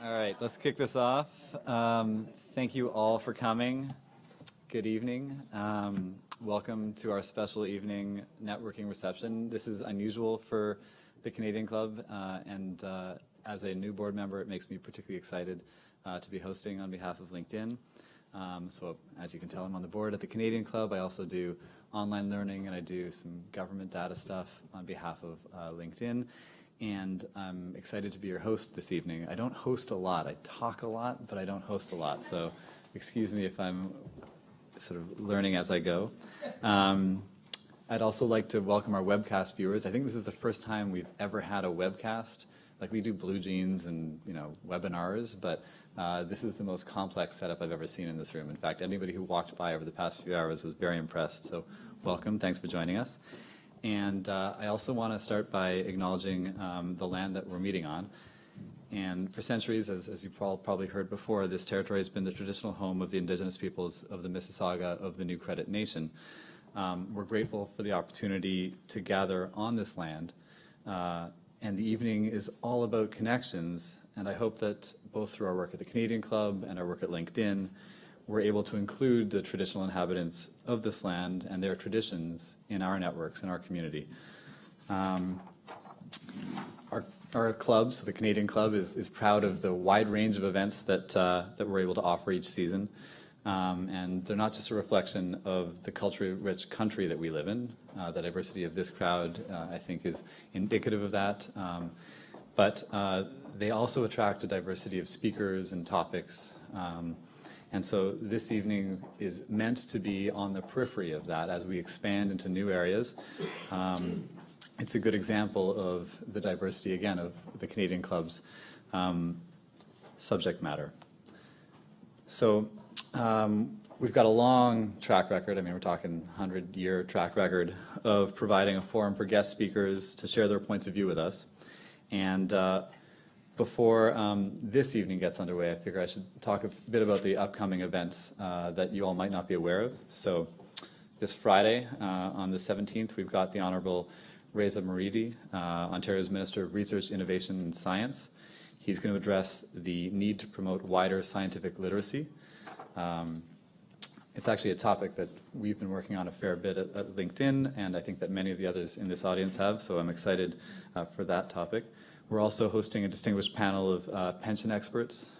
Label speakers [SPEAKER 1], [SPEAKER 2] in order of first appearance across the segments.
[SPEAKER 1] All right, let's kick this off. Thank you all for coming. Good evening. Welcome to our special evening networking reception. This is unusual for the Canadian Club, and as a new board member, it makes me particularly excited to be hosting on behalf of LinkedIn. So as you can tell, I'm on the board at the Canadian Club. I also do online learning, and I do some government data stuff on behalf of LinkedIn. And I'm excited to be your host this evening. I don't host a lot. I talk a lot, but I don't host a lot. So excuse me if I'm sort of learning as I go. I'd also like to welcome our webcast viewers. I think this is the first time we've ever had a webcast. Like, we do Blue Jeans and, you know, webinars, but this is the most complex setup I've ever seen in this room. In fact, anybody who walked by over the past few hours was very impressed. So welcome. Thanks for joining us. And I also want to start by acknowledging the land that we're meeting on. And for centuries, as you've probably heard before, this territory has been the traditional home of the Indigenous peoples of the Mississauga of the New Credit Nation. We're grateful for the opportunity to gather on this land. And the evening is all about connections. And I hope that both through our work at the Canadian Club and our work at LinkedIn, we're able to include the traditional inhabitants of this land and their traditions in our networks, in our community. Our club, so the Canadian Club, is proud of the wide range of events that we're able to offer each season. And they're not just a reflection of the culture-rich country that we live in. The diversity of this crowd, I think, is indicative of that. But they also attract a diversity of speakers and topics. And so this evening is meant to be on the periphery of that as we expand into new areas. It's a good example of the diversity, again, of the Canadian Club's subject matter. So we've got a long track record. I mean, we're talking 100-year track record of providing a forum for guest speakers to share their points of view with us. And before this evening gets underway, I figure I should talk a bit about the upcoming events that you all might not be aware of. So this Friday, on the 17th, we've got the Honourable Reza Moridi, Ontario's Minister of Research, Innovation and Science. He's going to address the need to promote wider scientific literacy. It's actually a topic that we've been working on a fair bit at LinkedIn, and I think that many of the others in this audience have, so I'm excited for that topic. We're also hosting a distinguished panel of pension experts,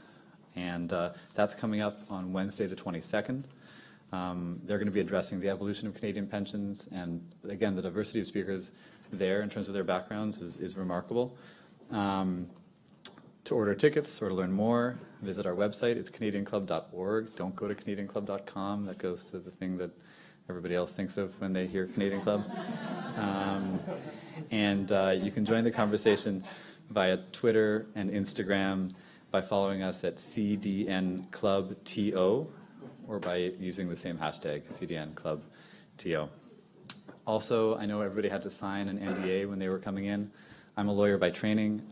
[SPEAKER 1] and that's coming up on Wednesday the 22nd. They're going to be addressing the evolution of Canadian pensions, and again, the diversity of speakers there in terms of their backgrounds is remarkable. To order tickets or to learn more, visit our website. It's canadianclub.org. Don't go to canadianclub.com. That goes to the thing that everybody else thinks of when they hear Canadian Club. And you can join the conversation via Twitter and Instagram by following us at CDNClubTO or by using the same hashtag, CDNClubTO. Also, I know everybody had to sign an NDA when they were coming in. I'm a lawyer by training.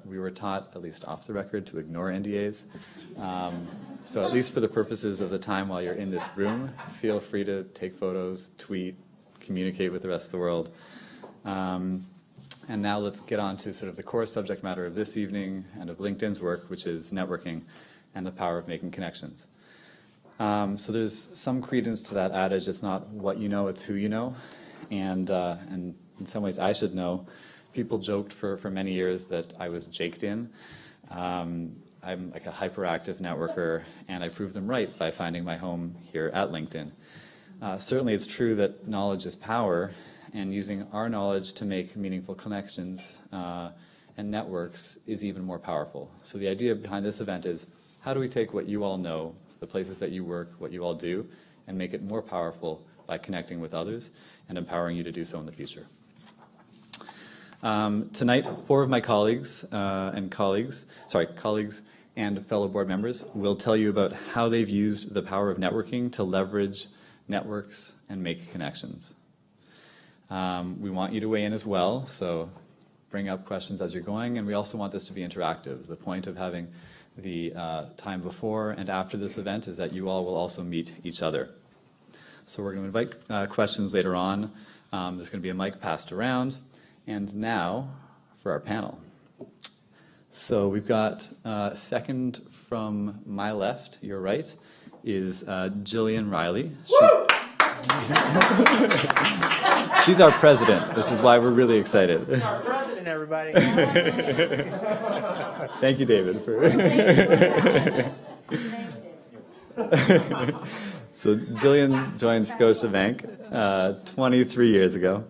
[SPEAKER 1] We were taught, at least off the record, to ignore NDAs. So at least for the purposes of the time while you're in this room, feel free to take photos, tweet, communicate with the rest of the world. And now let's get on to sort of the core subject matter of this evening and of LinkedIn's work, which is networking and the power of making connections. So there's some credence to that adage, it's not what you know, it's who you know. And in some ways I should know. People joked for many years that I was jaked in. I'm like a hyperactive networker, and I proved them right by finding my home here at LinkedIn. Certainly it's true that knowledge is power, and using our knowledge to make meaningful connections and networks is even more powerful. So the idea behind this event is, how do we take what you all know, the places that you work, what you all do, and make it more powerful by connecting with others and empowering you to do so in the future. Tonight, 4 of my colleagues and fellow board members will tell you about how they've used the power of networking to leverage networks and make connections. We want you to weigh in as well, so bring up questions as you're going, and we also want this to be interactive. The point of having the time before and after this event is that you all will also meet each other. So we're going to invite questions later on. There's going to be a mic passed around. And now for our panel. So we've got second from my left, your right, is Gillian Riley. She's our president. This is why we're really excited.
[SPEAKER 2] She's our president, everybody.
[SPEAKER 1] Thank you, David. So Gillian joined Scotiabank 23 years ago.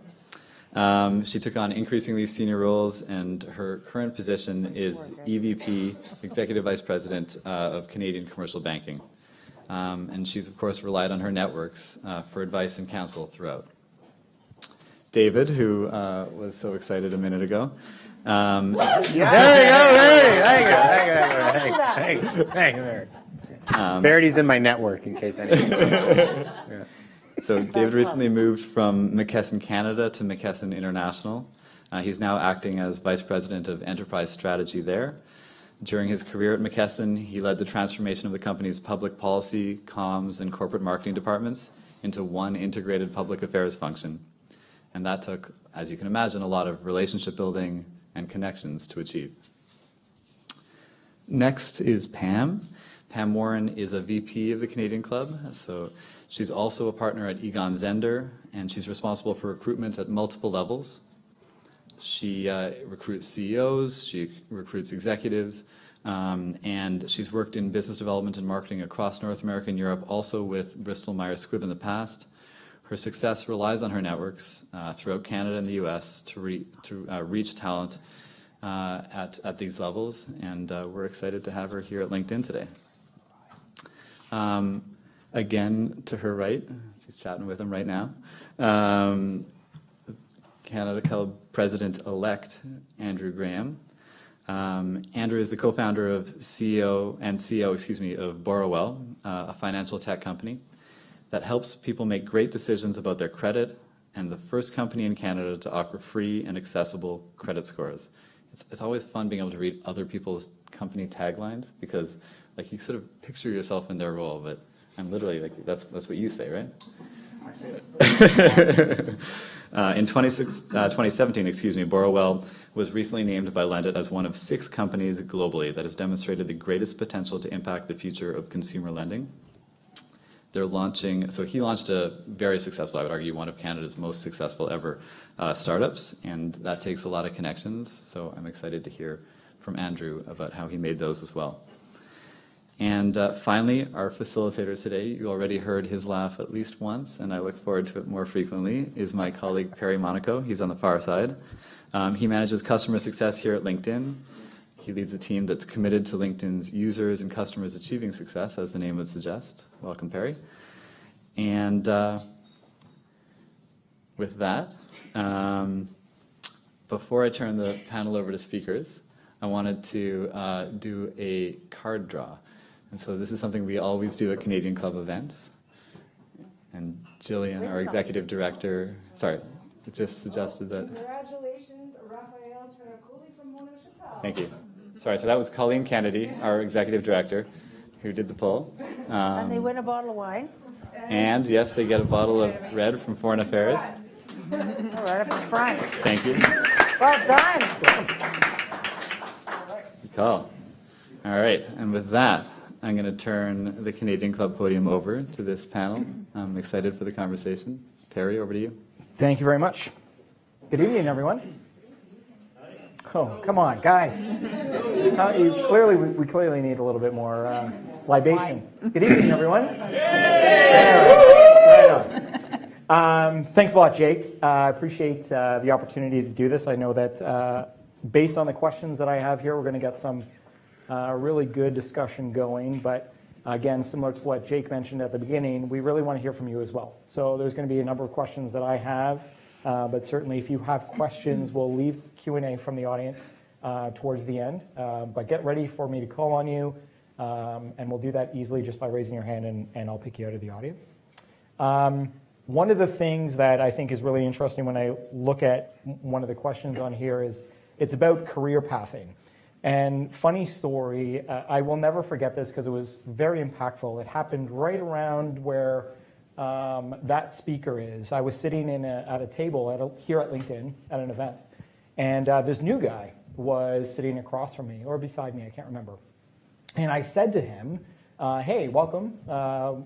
[SPEAKER 1] She took on increasingly senior roles, and her current position is EVP, Executive Vice President of Canadian Commercial Banking. And she's, of course, relied on her networks for advice and counsel throughout. David, who was so excited a minute ago.
[SPEAKER 2] There you go. Thank you. Verity's in my network, in case anything. Yeah.
[SPEAKER 1] So David recently moved from McKesson Canada to McKesson International. He's now acting as Vice President of Enterprise Strategy there. During his career at McKesson, he led the transformation of the company's public policy, comms, and corporate marketing departments into one integrated public affairs function. And that took, as you can imagine, a lot of relationship building and connections to achieve. Next is Pam. Pam Warren is a VP of the Canadian Club. So she's also a partner at Egon Zehnder, and she's responsible for recruitment at multiple levels. She recruits CEOs, she recruits executives, and she's worked in business development and marketing across North America and Europe, also with Bristol Myers Squibb in the past. Her success relies on her networks throughout Canada and the US to reach talent at these levels, and we're excited to have her here at LinkedIn today. Again, to her right, she's chatting with him right now, Canada Club President-elect Andrew Graham. Andrew is the co-founder of CEO of Borrowell, a financial tech company that helps people make great decisions about their credit, and the first company in Canada to offer free and accessible credit scores. It's always fun being able to read other people's company taglines, because like you sort of picture yourself in their role, but I'm literally like, that's what you say, right?
[SPEAKER 2] I say it.
[SPEAKER 1] In 2017, Borrowell was recently named by Lendit as one of 6 companies globally that has demonstrated the greatest potential to impact the future of consumer lending. They're launching, so he launched a very successful, I would argue, one of Canada's most successful ever startups, and that takes a lot of connections. So I'm excited to hear from Andrew about how he made those as well. And finally, our facilitator today, you already heard his laugh at least once, and I look forward to it more frequently, is my colleague Perry Monaco. He's on the far side. He manages customer success here at LinkedIn. He leads a team that's committed to LinkedIn's users and customers achieving success, as the name would suggest. Welcome, Perry. And with that, before I turn the panel over to speakers, I wanted to do a card draw. And so this is something we always do at Canadian Club events. And Gillian, our executive director, just suggested that.
[SPEAKER 3] Congratulations, Raphael Terraculi from Mona Chappelle.
[SPEAKER 1] Thank you. Sorry, so that was Colleen Kennedy, our executive director, who did the pull.
[SPEAKER 3] And they win a bottle of wine.
[SPEAKER 1] And yes, they get a bottle of red from Foreign Affairs.
[SPEAKER 3] All right up in front.
[SPEAKER 1] Thank you.
[SPEAKER 3] Well done.
[SPEAKER 1] Good call. All right, and with that, I'm going to turn the Canadian Club podium over to this panel. I'm excited for the conversation. Perry, over to you.
[SPEAKER 2] Thank you very much. Good evening, everyone. Oh, come on, guys. We clearly need a little bit more libation. Good evening, everyone. Thanks a lot, Jake. I appreciate the opportunity to do this. I know that based on the questions that I have here, we're going to get some really good discussion going. But again, similar to what Jake mentioned at the beginning, we really want to hear from you as well. So there's going to be a number of questions that I have. But certainly, if you have questions, we'll leave Q&A from the audience towards the end. But get ready for me to call on you, and we'll do that easily just by raising your hand, and I'll pick you out of the audience. One of the things that I think is really interesting when I look at one of the questions on here is it's about career pathing. And funny story, I will never forget this because it was very impactful. It happened right around where that speaker is. I was sitting at a table here at LinkedIn at an event, and this new guy was sitting across from me or beside me, I can't remember. And I said to him, hey, welcome.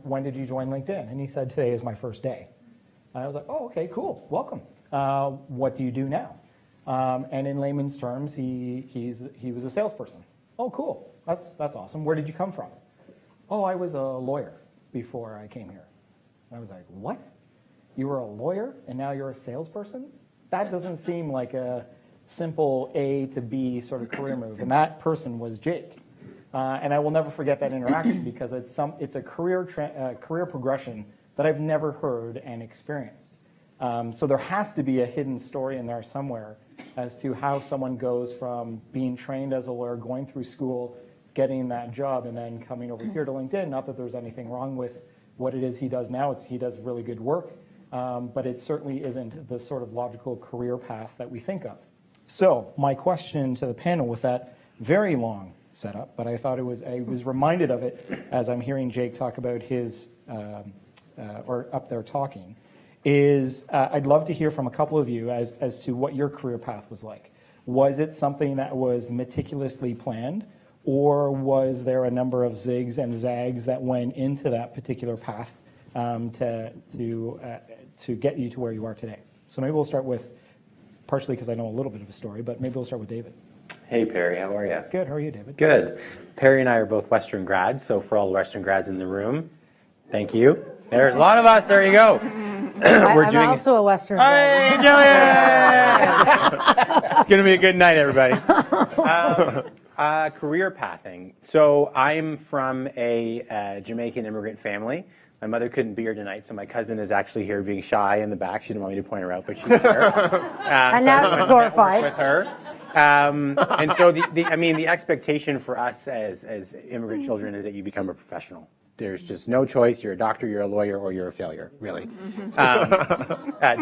[SPEAKER 2] When did you join LinkedIn? And he said, today is my first day. And I was like, oh, okay, cool, welcome. What do you do now? And in layman's terms, he was a salesperson. Oh, cool, that's awesome. Where did you come from? Oh, I was a lawyer before I came here. And I was like, what? You were a lawyer and now you're a salesperson? That doesn't seem like a simple A to B sort of career move. And that person was Jake. And I will never forget that interaction because it's a career progression that I've never heard and experienced. So there has to be a hidden story in there somewhere as to how someone goes from being trained as a lawyer, going through school, getting that job, and then coming over here to LinkedIn. Not that there's anything wrong with what it is he does now. He does really good work, but it certainly isn't the sort of logical career path that we think of. So my question to the panel with that very long setup, but I thought I was reminded of it as I'm hearing Jake talk about his, or up there talking, is I'd love to hear from a couple of you as to what your career path was like. Was it something that was meticulously planned, or was there a number of zigs and zags that went into that particular path to get you to where you are today? So maybe we'll start with, partially because I know a little bit of a story, but maybe we'll start with David.
[SPEAKER 4] Hey, Perry, how are you?
[SPEAKER 2] Good, how are you, David?
[SPEAKER 4] Good. Perry and I are both Western grads, so for all the Western grads in the room, thank you. There's a lot of us, there you go.
[SPEAKER 5] I'm also a Western grad.
[SPEAKER 4] Hey, Gillian! It's going to be a good night, everybody. Career pathing. So I'm from a Jamaican immigrant family. My mother couldn't be here tonight, so my cousin is actually here being shy in the back. She didn't want me to point her out, but she's here.
[SPEAKER 5] And now she's horrified.
[SPEAKER 4] With her. And so the expectation for us as immigrant children is that you become a professional. There's just no choice. You're a doctor, you're a lawyer, or you're a failure, really.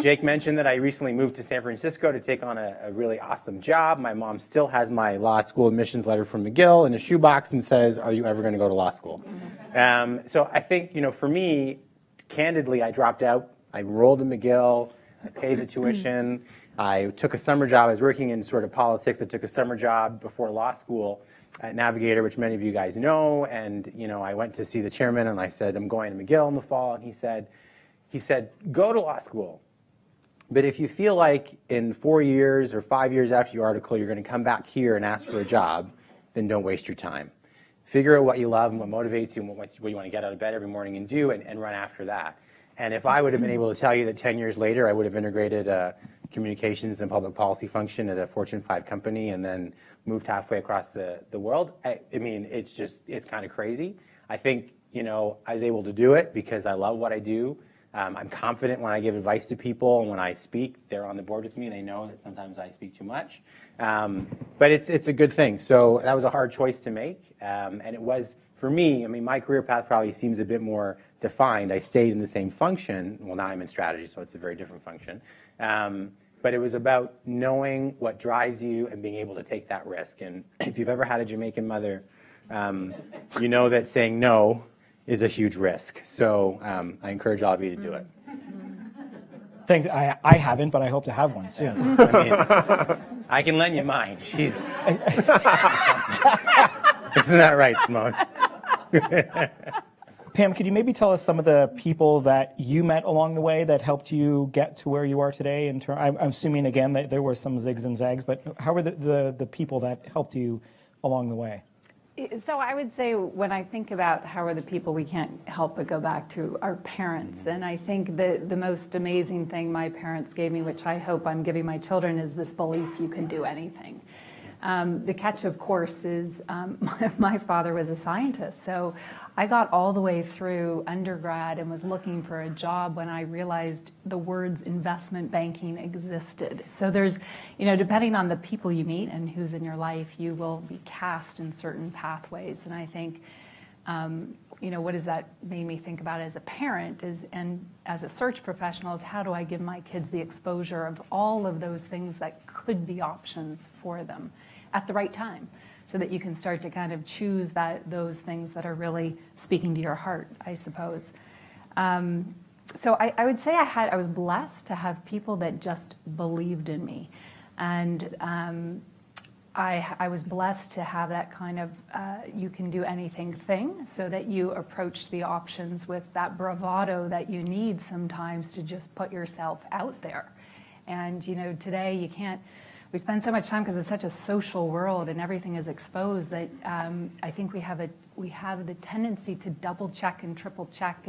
[SPEAKER 4] Jake mentioned that I recently moved to San Francisco to take on a really awesome job. My mom still has my law school admissions letter from McGill in a shoebox and says, are you ever going to go to law school? So I think, for me, candidly, I dropped out. I enrolled in McGill. I paid the tuition. I took a summer job. I was working in sort of politics. I took a summer job before law school at Navigator, which many of you guys know. And, I went to see the chairman and I said, I'm going to McGill in the fall. And he said, go to law school. But if you feel like in 4 years or 5 years after your article, you're going to come back here and ask for a job, then don't waste your time. Figure out what you love and what motivates you and what you want to get out of bed every morning and do and run after that. And if I would have been able to tell you that 10 years later, I would have integrated communications and public policy function at a Fortune 5 company and then moved halfway across the world, it's kind of crazy. I think, I was able to do it because I love what I do. I'm confident when I give advice to people, and when I speak, they're on the board with me, and they know that sometimes I speak too much. But it's a good thing. So that was a hard choice to make, and it was, for me, my career path probably seems a bit more defined. I stayed in the same function. Well, now I'm in strategy, so it's a very different function. But it was about knowing what drives you and being able to take that risk. And if you've ever had a Jamaican mother, you know that saying no is a huge risk. So I encourage all of you to do it.
[SPEAKER 2] Thanks. I haven't, but I hope to have one soon.
[SPEAKER 4] I can lend you mine. Isn't that right, Simone?
[SPEAKER 2] Pam, could you maybe tell us some of the people that you met along the way that helped you get to where you are today? I'm assuming, again, that there were some zigs and zags, but how were the people that helped you along the way?
[SPEAKER 6] So I would say when I think about how are the people, we can't help but go back to our parents. And I think the most amazing thing my parents gave me, which I hope I'm giving my children, is this belief you can do anything. The catch, of course, is my father was a scientist. So I got all the way through undergrad and was looking for a job when I realized the words investment banking existed. So there's, depending on the people you meet and who's in your life, you will be cast in certain pathways. And I think, what does that make me think about as a parent and as a search professional is how do I give my kids the exposure of all of those things that could be options for them at the right time, so that you can start to kind of choose those things that are really speaking to your heart, I suppose. So I would say I was blessed to have people that just believed in me. And I was blessed to have that kind of you can do anything thing, so that you approached the options with that bravado that you need sometimes to just put yourself out there. And you know, today you can't. We spend so much time because it's such a social world and everything is exposed that I think we have the tendency to double check and triple check,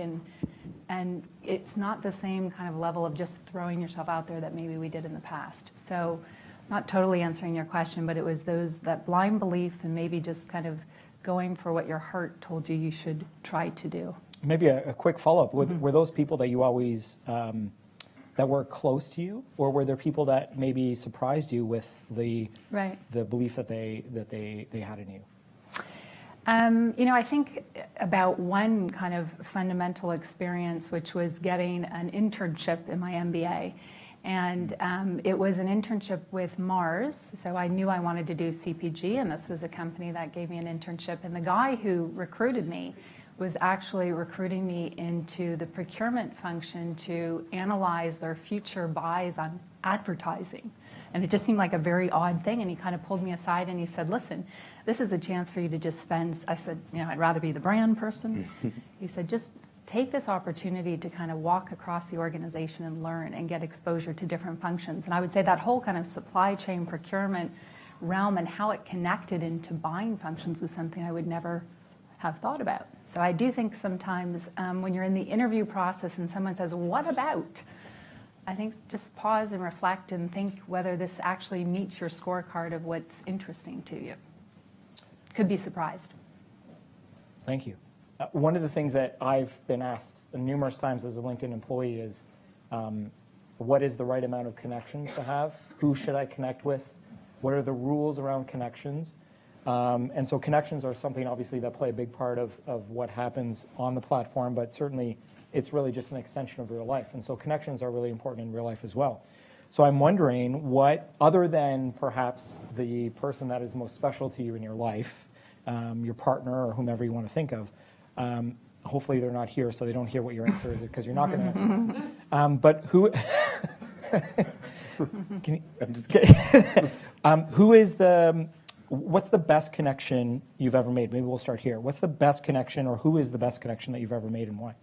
[SPEAKER 6] and it's not the same kind of level of just throwing yourself out there that maybe we did in the past. So. Not totally answering your question, but it was that blind belief and maybe just kind of going for what your heart told you should try to do.
[SPEAKER 2] Maybe a quick follow-up. Were those people that you always, that were close to you, or were there people that maybe surprised you with the belief that they had in you?
[SPEAKER 6] You know, I think about one kind of fundamental experience, which was getting an internship in my MBA. And it was an internship with Mars, so I knew I wanted to do CPG, and this was a company that gave me an internship. And the guy who recruited me was actually recruiting me into the procurement function to analyze their future buys on advertising. And it just seemed like a very odd thing, and he kind of pulled me aside and he said, listen, this is a chance for you to just spend, I said, you know, I'd rather be the brand person. He said, just take this opportunity to kind of walk across the organization and learn and get exposure to different functions. And I would say that whole kind of supply chain procurement realm and how it connected into buying functions was something I would never have thought about. So I do think sometimes when you're in the interview process and someone says, what about? I think just pause and reflect and think whether this actually meets your scorecard of what's interesting to you. Could be surprised.
[SPEAKER 2] Thank you. One of the things that I've been asked numerous times as a LinkedIn employee is, what is the right amount of connections to have? Who should I connect with? What are the rules around connections? And so connections are something obviously that play a big part of what happens on the platform, but certainly it's really just an extension of real life. And so connections are really important in real life as well. So I'm wondering what, other than perhaps the person that is most special to you in your life, your partner or whomever you want to think of, hopefully they're not here so they don't hear what your answer is because you're not going to answer. But who, I'm just kidding. What's the best connection you've ever made? Maybe we'll start here. What's the best connection, or who is the best connection that you've ever made and why?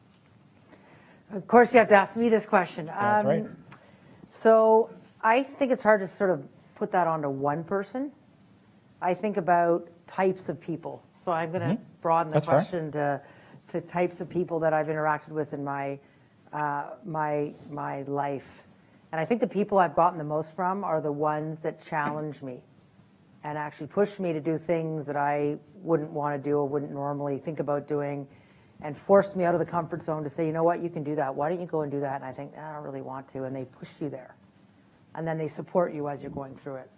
[SPEAKER 5] Of course, you have to ask me this question.
[SPEAKER 2] That's right.
[SPEAKER 5] So I think it's hard to sort of put that onto one person. I think about types of people. So I'm going to broaden the
[SPEAKER 2] That's
[SPEAKER 5] question to types of people that I've interacted with in my life. And I think the people I've gotten the most from are the ones that challenge me and actually push me to do things that I wouldn't want to do or wouldn't normally think about doing, and forced me out of the comfort zone to say, you know what, you can do that. Why don't you go and do that? And I think, I don't really want to. And they push you there. And then they support you as you're going through it.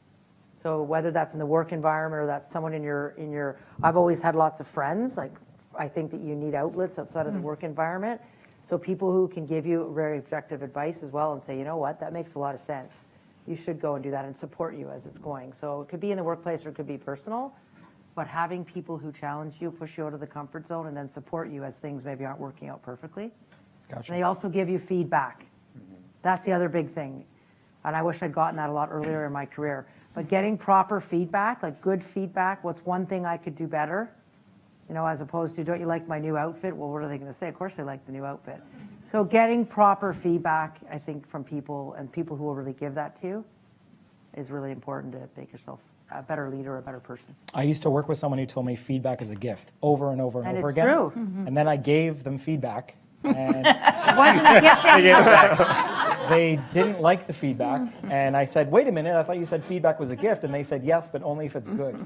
[SPEAKER 5] So whether that's in the work environment or that's someone in your, I've always had lots of friends. Like, I think that you need outlets outside of the work environment. So people who can give you very objective advice as well and say, you know what, that makes a lot of sense. You should go and do that, and support you as it's going. So it could be in the workplace or it could be personal, but having people who challenge you, push you out of the comfort zone, and then support you as things maybe aren't working out perfectly.
[SPEAKER 2] Gotcha.
[SPEAKER 5] And they also give you feedback. That's the other big thing. And I wish I'd gotten that a lot earlier in my career. But getting proper feedback, like good feedback, what's one thing I could do better? You know, as opposed to, don't you like my new outfit? Well, what are they going to say? Of course they like the new outfit. So getting proper feedback, I think, from people, and people who will really give that to you, is really important to make yourself a better leader, a better person.
[SPEAKER 2] I used to work with someone who told me feedback is a gift over and over and over
[SPEAKER 5] it's
[SPEAKER 2] again.
[SPEAKER 5] True.
[SPEAKER 2] And then I gave them feedback, and
[SPEAKER 5] It wasn't a gift anymore.
[SPEAKER 2] they didn't like the feedback. And I said, wait a minute, I thought you said feedback was a gift. And they said, yes, but only if it's good.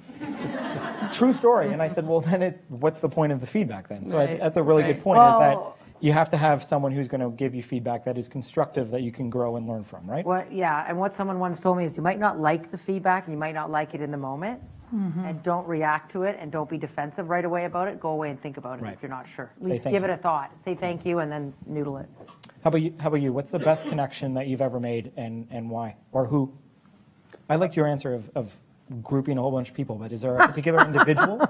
[SPEAKER 2] True story. And I said, well, then what's the point of the feedback then? So that's a really good point, is that you have to have someone who's going to give you feedback that is constructive, that you can grow and learn from, right?
[SPEAKER 5] And what someone once told me is, you might not like the feedback and you might not like it in the moment, and don't react to it and don't be defensive right away about it. Go away and think about it if you're not sure. At least give it a thought. Say thank you and then noodle it.
[SPEAKER 2] How about you? What's the best connection that you've ever made, and why? Or who? I liked your answer of grouping a whole bunch of people, but is there a particular individual,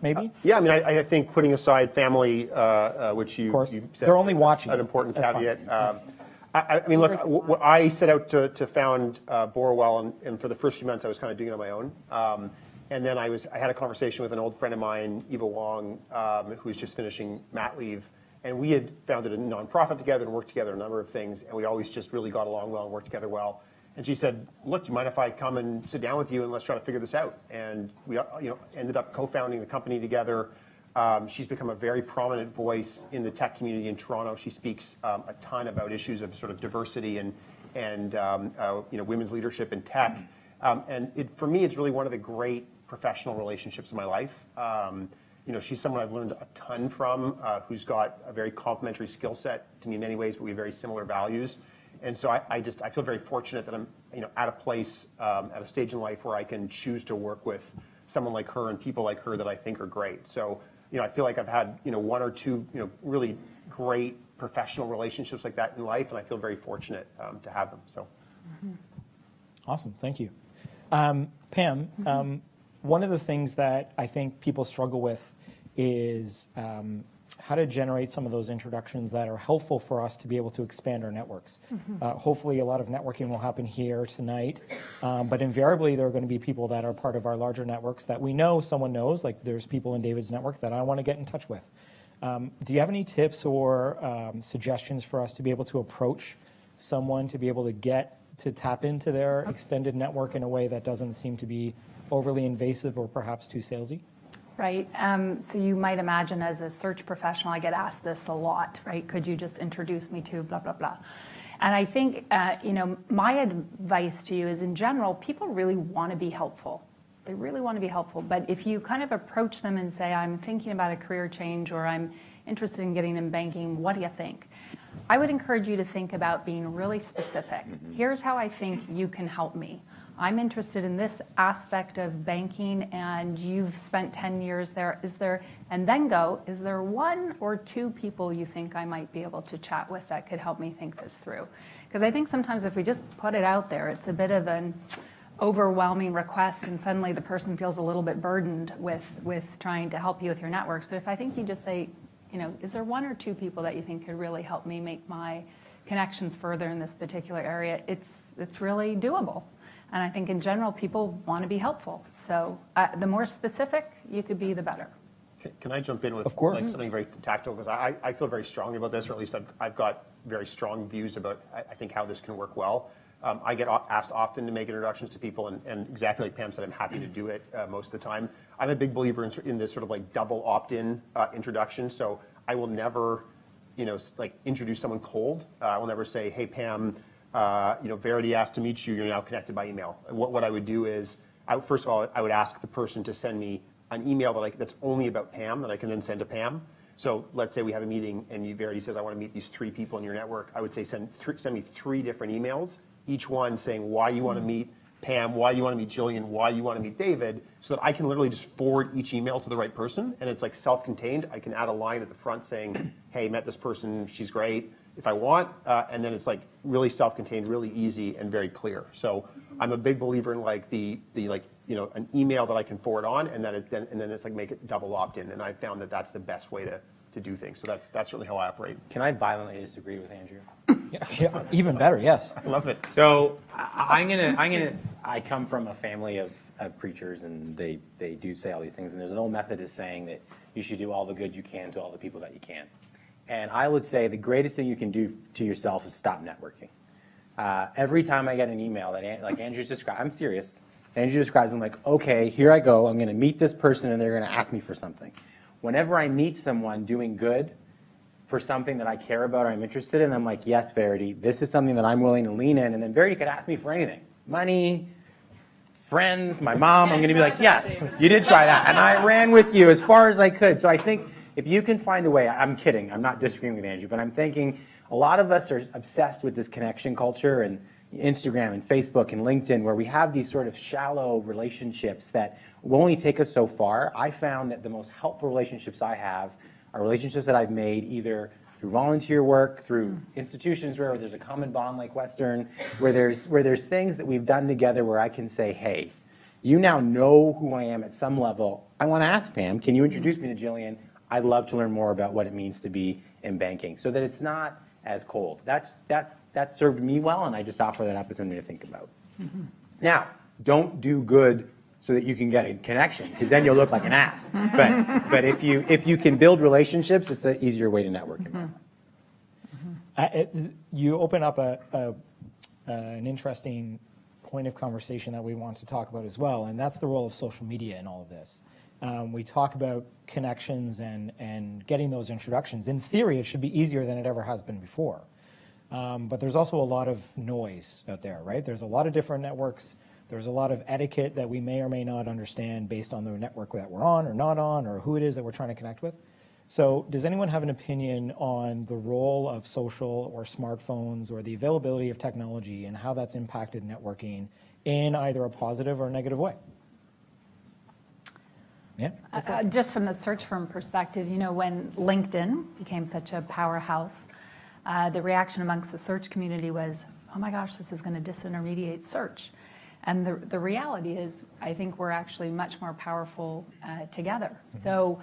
[SPEAKER 2] maybe?
[SPEAKER 7] Yeah, I mean, I think putting aside family, which you said,
[SPEAKER 2] they're only watching.
[SPEAKER 7] an important
[SPEAKER 2] That's
[SPEAKER 7] caveat. I mean, look, I set out to found Borwell, and for the first few months, I was kind of doing it on my own. And then I had a conversation with an old friend of mine, Eva Wong, who's just finishing mat leave. And we had founded a nonprofit together and worked together on a number of things. And we always just really got along well and worked together well. And she said, look, do you mind if I come and sit down with you and let's try to figure this out? And we ended up co-founding the company together. She's become a very prominent voice in the tech community in Toronto. She speaks a ton about issues of sort of diversity and women's leadership in tech. And for me, it's really one of the great professional relationships in my life. She's someone I've learned a ton from, who's got a very complementary skill set to me in many ways, but we have very similar values. And so I feel very fortunate that I'm at a place, at a stage in life where I can choose to work with someone like her and people like her that I think are great. So I feel like I've had one or two really great professional relationships like that in life, and I feel very fortunate to have them. So,
[SPEAKER 2] Awesome, thank you, Pam. One of the things that I think people struggle with is how to generate some of those introductions that are helpful for us to be able to expand our networks. Hopefully a lot of networking will happen here tonight, but invariably there are going to be people that are part of our larger networks that we know someone knows, like there's people in David's network that I want to get in touch with. Do you have any tips or suggestions for us to be able to approach someone to be able to tap into their extended network in a way that doesn't seem to be overly invasive or perhaps too salesy?
[SPEAKER 6] Right. So you might imagine as a search professional, I get asked this a lot, right? Could you just introduce me to blah, blah, blah. And I think, my advice to you is in general, people really want to be helpful. They really want to be helpful. But if you kind of approach them and say, I'm thinking about a career change or I'm interested in getting in banking, what do you think? I would encourage you to think about being really specific. Here's how I think you can help me. I'm interested in this aspect of banking and you've spent 10 years there. Is there one or two people you think I might be able to chat with that could help me think this through? Because I think sometimes if we just put it out there, it's a bit of an overwhelming request and suddenly the person feels a little bit burdened with trying to help you with your networks. But if I think you just say, is there one or two people that you think could really help me make my connections further in this particular area, it's really doable. And I think in general, people want to be helpful. So the more specific you could be, the better.
[SPEAKER 7] can I jump in with
[SPEAKER 2] Of course.
[SPEAKER 7] like something very tactical? Because I feel very strongly about this, or at least I've got very strong views about I think how this can work well. I get asked often to make introductions to people, and exactly like Pam said, I'm happy to do it most of the time. I'm a big believer in this sort of like double opt-in introduction. So I will never, like introduce someone cold. I will never say, hey Pam, Verity asked to meet you. You're now connected by email. What I would do is, first of all, I would ask the person to send me an email that's only about Pam that I can then send to Pam. So let's say we have a meeting and Verity says, I want to meet these 3 people in your network. I would say send me 3 different emails, each one saying why you want to meet Pam, why you want to meet Gillian, why you want to meet David, so that I can literally just forward each email to the right person, and it's like self-contained. I can add a line at the front saying, hey, met this person, she's great, if I want, and then it's like really self-contained, really easy, and very clear. So I'm a big believer in like an email that I can forward on, and then it's like make it double opt-in, and I found that that's the best way to do things. So that's really how I operate.
[SPEAKER 4] Can I violently disagree with Andrew?
[SPEAKER 2] Yeah, even better, yes.
[SPEAKER 7] I love it.
[SPEAKER 4] So I come from a family of preachers, and they do say all these things. And there's an old Methodist saying that you should do all the good you can to all the people that you can. And I would say the greatest thing you can do to yourself is stop networking. Every time I get an email that like Andrew's described, I'm serious. Andrew describes, I'm like, okay, here I go. I'm going to meet this person, and they're going to ask me for something. Whenever I meet someone doing good for something that I care about or I'm interested in, I'm like, yes, Verity, this is something that I'm willing to lean in. And then Verity could ask me for anything. Money, friends, my mom. I'm going to be like, yes, you did try that. And I ran with you as far as I could. So I think if you can find a way, I'm kidding. I'm not disagreeing with Andrew, but I'm thinking a lot of us are obsessed with this connection culture and Instagram and Facebook and LinkedIn, where we have these sort of shallow relationships that will only take us so far. I found that the most helpful relationships I have are relationships that I've made either through volunteer work, through institutions where there's a common bond like Western, where there's things that we've done together where I can say, hey, you now know who I am at some level. I want to ask Pam, can you introduce me to Gillian? I'd love to learn more about what it means to be in banking, so that it's not as cold. That's served me well, and I just offer that up as something to think about. Now, don't do good so that you can get a connection, because then you'll look like an ass. But if you can build relationships, it's an easier way to network.
[SPEAKER 2] You open up an interesting point of conversation that we want to talk about as well, and that's the role of social media in all of this. We talk about connections and getting those introductions. In theory, it should be easier than it ever has been before. But there's also a lot of noise out there, right? There's a lot of different networks. There's a lot of etiquette that we may or may not understand based on the network that we're on or not on, or who it is that we're trying to connect with. So does anyone have an opinion on the role of social or smartphones or the availability of technology and how that's impacted networking in either a positive or a negative way? Yeah.
[SPEAKER 6] Just from the search firm perspective, when LinkedIn became such a powerhouse, the reaction amongst the search community was, oh my gosh, this is going to disintermediate search. And the reality is, I think we're actually much more powerful together. So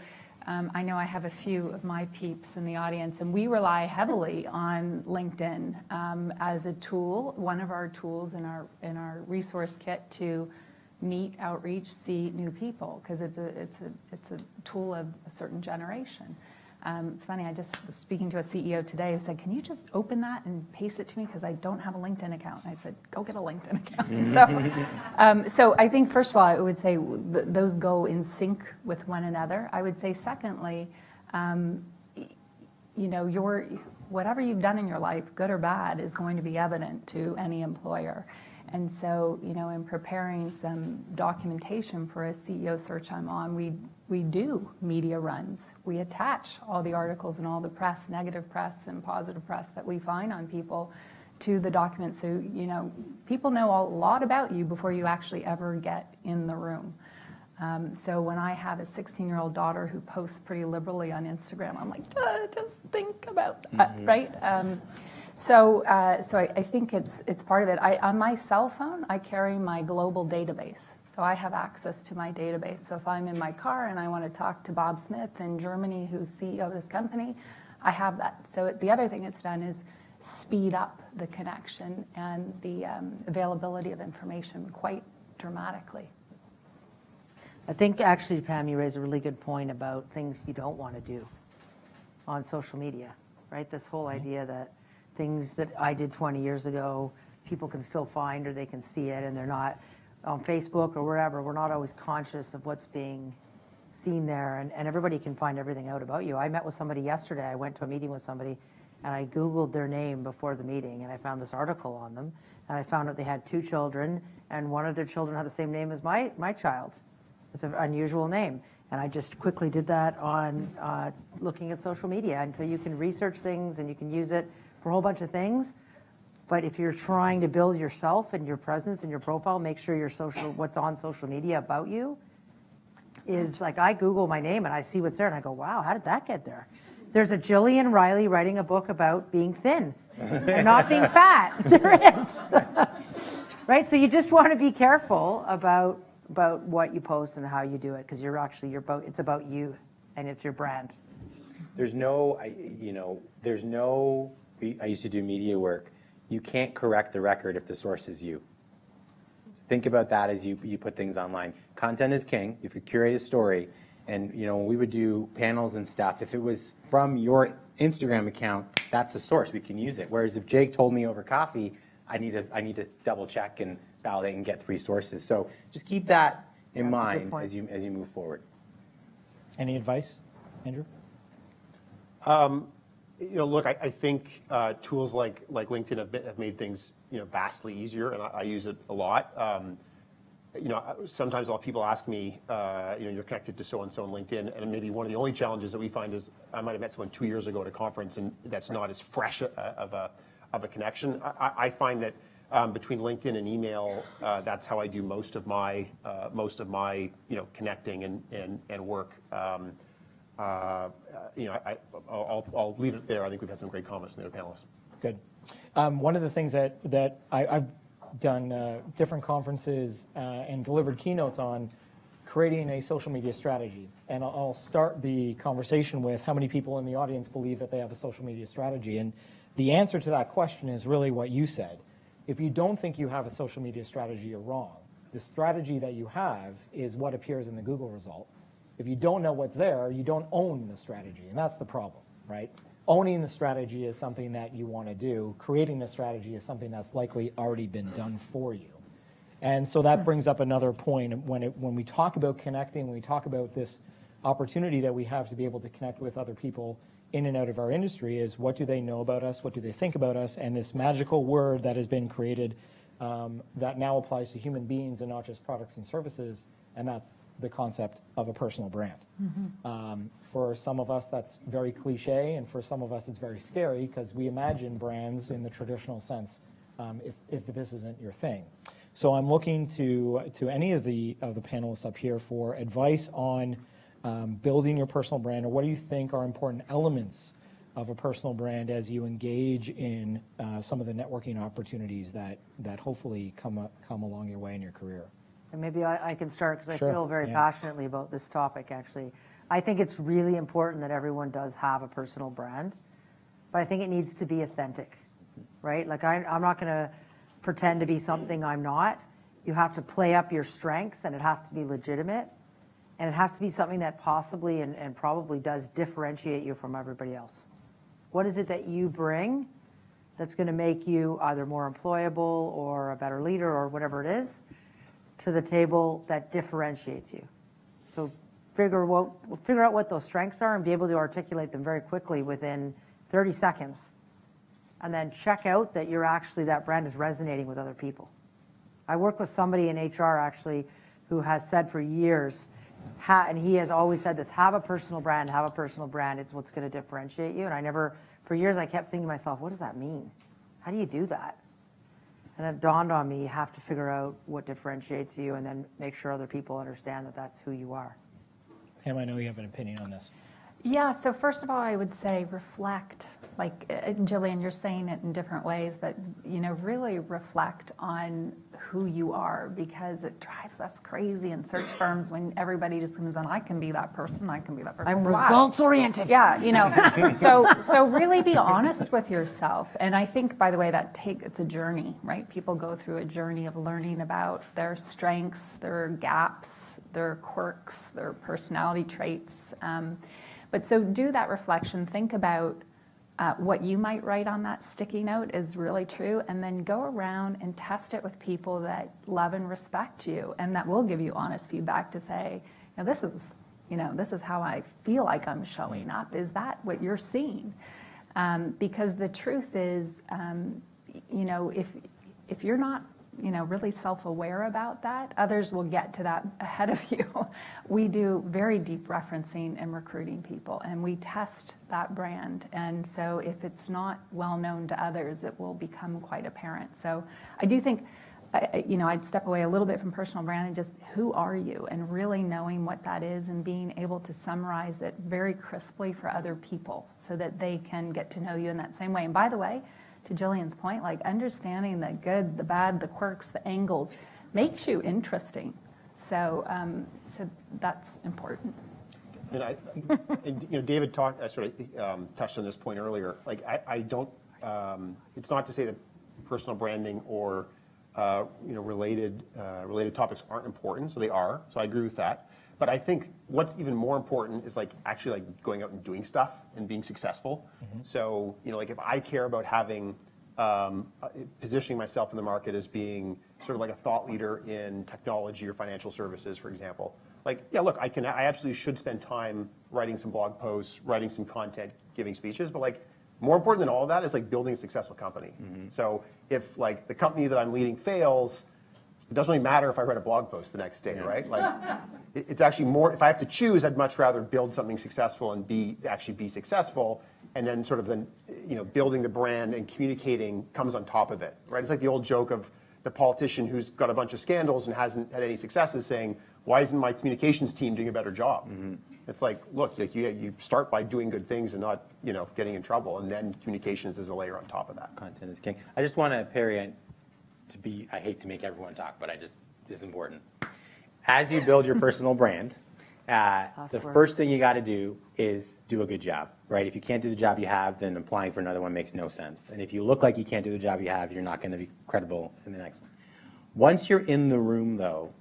[SPEAKER 6] I know I have a few of my peeps in the audience, and we rely heavily on LinkedIn as a tool, one of our tools in our resource kit to meet, outreach, see new people, because it's a tool of a certain generation. It's funny, I just was speaking to a CEO today who said, can you just open that and paste it to me, because I don't have a LinkedIn account. And I said, go get a LinkedIn account. So I think, first of all, I would say those go in sync with one another. I would say, secondly, whatever you've done in your life, good or bad, is going to be evident to any employer. And so, in preparing some documentation for a CEO search I'm on, we do media runs. We attach all the articles and all the press, negative press and positive press that we find on people to the document. So, people know a lot about you before you actually ever get in the room. So when I have a 16-year-old daughter who posts pretty liberally on Instagram, I'm like, just think about that, right? So I think it's part of it. On my cell phone, I carry my global database. So I have access to my database. So if I'm in my car and I want to talk to Bob Smith in Germany, who's CEO of this company, I have that. So the other thing it's done is speed up the connection and the availability of information quite dramatically.
[SPEAKER 5] I think actually, Pam, you raised a really good point about things you don't want to do on social media, right? This whole idea that things that I did 20 years ago, people can still find or they can see it, and they're not on Facebook or wherever. We're not always conscious of what's being seen there, and everybody can find everything out about you. I met with somebody yesterday. I went to a meeting with somebody, and I Googled their name before the meeting, and I found this article on them, and I found out they had 2 children, and one of their children had the same name as my child. It's an unusual name. And I just quickly did that on looking at social media until you can research things and you can use it for a whole bunch of things. But if you're trying to build yourself and your presence and your profile, make sure what's on social media about you is like, I Google my name and I see what's there and I go, wow, how did that get there? There's a Gillian Riley writing a book about being thin and not being fat. There is. Right? So you just want to be careful about what you post and how you do it, because it's about you and it's your brand.
[SPEAKER 4] I used to do media work. You can't correct the record if the source is you. Think about that as you put things online. Content is king. If you curate a story, and when we would do panels and stuff, if it was from your Instagram account, that's a source. We can use it. Whereas if Jake told me over coffee, I need to double check and validate and get 3 sources. So just keep that in mind as you move forward.
[SPEAKER 2] Any advice, Andrew?
[SPEAKER 7] Look, I think tools like LinkedIn have made things vastly easier, and I use it a lot. Sometimes a lot of people ask me, you're connected to so and so on LinkedIn, and maybe one of the only challenges that we find is I might have met someone 2 years ago at a conference, and that's not as fresh of a connection. I find that between LinkedIn and email, that's how I do most of my connecting and work. I'll leave it there. I think we've had some great comments from the other panelists.
[SPEAKER 2] Good. One of the things that I've done different conferences and delivered keynotes on, creating a social media strategy. And I'll start the conversation with how many people in the audience believe that they have a social media strategy. And the answer to that question is really what you said. If you don't think you have a social media strategy, you're wrong. The strategy that you have is what appears in the Google result. If you don't know what's there, you don't own the strategy, and that's the problem, right? Owning the strategy is something that you want to do. Creating the strategy is something that's likely already been done for you. And so that brings up another point. When we talk about connecting, when we talk about this opportunity that we have to be able to connect with other people in and out of our industry, is what do they know about us, what do they think about us, and this magical word that has been created that now applies to human beings and not just products and services, and that's the concept of a personal brand. For some of us, that's very cliche, and for some of us, it's very scary because we imagine brands in the traditional sense if this isn't your thing. So I'm looking to any of the panelists up here for advice on building your personal brand, or what do you think are important elements of a personal brand as you engage in some of the networking opportunities that hopefully come along your way in your career.
[SPEAKER 5] And maybe I can start because
[SPEAKER 2] Sure,
[SPEAKER 5] I feel very passionately about this topic, actually. I think it's really important that everyone does have a personal brand, but I think it needs to be authentic, right? Like I'm not going to pretend to be something I'm not. You have to play up your strengths, and it has to be legitimate, and it has to be something that possibly and probably does differentiate you from everybody else. What is it that you bring that's going to make you either more employable or a better leader or whatever it is to the table that differentiates you? So figure out what those strengths are and be able to articulate them very quickly within 30 seconds. And then check out that that brand is resonating with other people. I work with somebody in HR actually who has said for years, and he has always said this, have a personal brand, it's what's going to differentiate you. And for years I kept thinking to myself, what does that mean? How do you do that? And it dawned on me, you have to figure out what differentiates you and then make sure other people understand that that's who you are.
[SPEAKER 2] Pam, I know you have an opinion on this.
[SPEAKER 6] Yeah, so first of all, I would say reflect. Like, Gillian, you're saying it in different ways, but, really reflect on who you are, because it drives us crazy in search firms when everybody just comes on, I can be that person.
[SPEAKER 5] I'm
[SPEAKER 6] Wow.
[SPEAKER 5] results-oriented.
[SPEAKER 6] Yeah, so really be honest with yourself. And I think, by the way, it's a journey, right? People go through a journey of learning about their strengths, their gaps, their quirks, their personality traits. But so do that reflection. Think about what you might write on that sticky note is really true, and then go around and test it with people that love and respect you, and that will give you honest feedback to say, this is how I feel like I'm showing up. Is that what you're seeing? Because the truth is, if you're not really self-aware about that, others will get to that ahead of you. We do very deep referencing and recruiting people, and we test that brand. And so if it's not well known to others, it will become quite apparent. So I do think, I'd step away a little bit from personal brand and just who are you, and really knowing what that is and being able to summarize it very crisply for other people so that they can get to know you in that same way. And by the way, to Gillian's point, like understanding the good, the bad, the quirks, the angles makes you interesting. So that's important.
[SPEAKER 7] And David touched on this point earlier. Like I don't. It's not to say that personal branding or related topics aren't important. So they are. So I agree with that. But I think what's even more important is actually going out and doing stuff and being successful. Mm-hmm. So if I care about having positioning myself in the market as being sort of like a thought leader in technology or financial services, for example. I absolutely should spend time writing some blog posts, writing some content, giving speeches. But more important than all of that is building a successful company. Mm-hmm. So if the company that I'm leading fails, it doesn't really matter if I write a blog post the next day, right? It's actually more, if I have to choose, I'd much rather build something successful and actually be successful, and then building the brand and communicating comes on top of it, right? It's like the old joke of the politician who's got a bunch of scandals and hasn't had any successes saying, why isn't my communications team doing a better job? Mm-hmm. It's you start by doing good things and not, getting in trouble, and then communications is a layer on top of that.
[SPEAKER 4] Content is king. I just want to, Perry, I hate to make everyone talk, but it's important. As you build your personal brand, the first thing you got to do is do a good job, right? If you can't do the job you have, then applying for another one makes no sense. And if you look like you can't do the job you have, you're not going to be credible in the next one. Once you're in the room, though,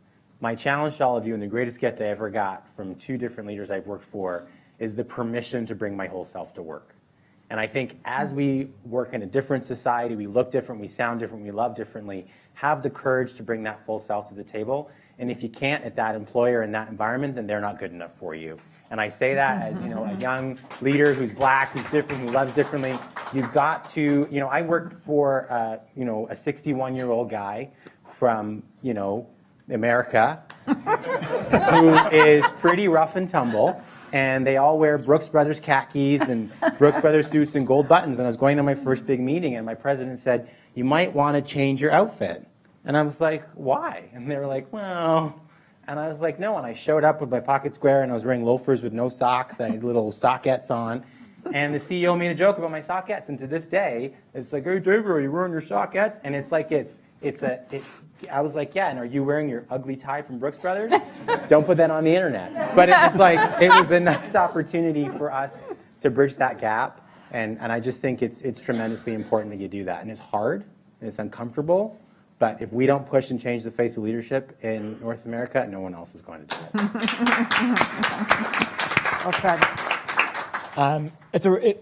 [SPEAKER 4] my challenge to all of you, and the greatest gift I ever got from 2 different leaders I've worked for, is the permission to bring my whole self to work. And I think as we work in a different society, we look different, we sound different, we love differently, have the courage to bring that full self to the table. And if you can't at that employer in that environment, then they're not good enough for you. And I say that as, a young leader who's black, who's different, who loves differently. You've got to, I work for, a 61-year-old guy from, America, who is pretty rough and tumble. And they all wear Brooks Brothers khakis and Brooks Brothers suits and gold buttons. And I was going to my first big meeting, and my president said, "You might want to change your outfit." And I was like, "Why?" And they were like, "Well," and I was like, "No." And I showed up with my pocket square, and I was wearing loafers with no socks. I had little sockettes on. And the CEO made a joke about my sockettes. And to this day, it's like, "Hey, David, are you wearing your sockettes?" And it's like, I was like, "Yeah, and are you wearing your ugly tie from Brooks Brothers?" Don't put that on the internet. But it was a nice opportunity for us to bridge that gap. And I just think it's tremendously important that you do that. And it's hard, and it's uncomfortable. But if we don't push and change the face of leadership in North America, no one else is going to do it.
[SPEAKER 5] Okay.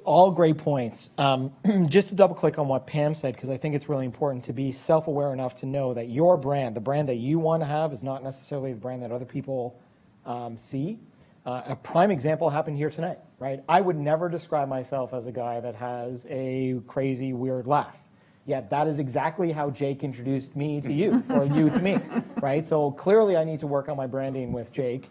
[SPEAKER 2] All great points. Just to double click on what Pam said, because I think it's really important to be self-aware enough to know that your brand, the brand that you want to have, is not necessarily the brand that other people see. A prime example happened here tonight, right? I would never describe myself as a guy that has a crazy, weird laugh. Yet that is exactly how Jake introduced me to you, or you to me, right? So clearly I need to work on my branding with Jake.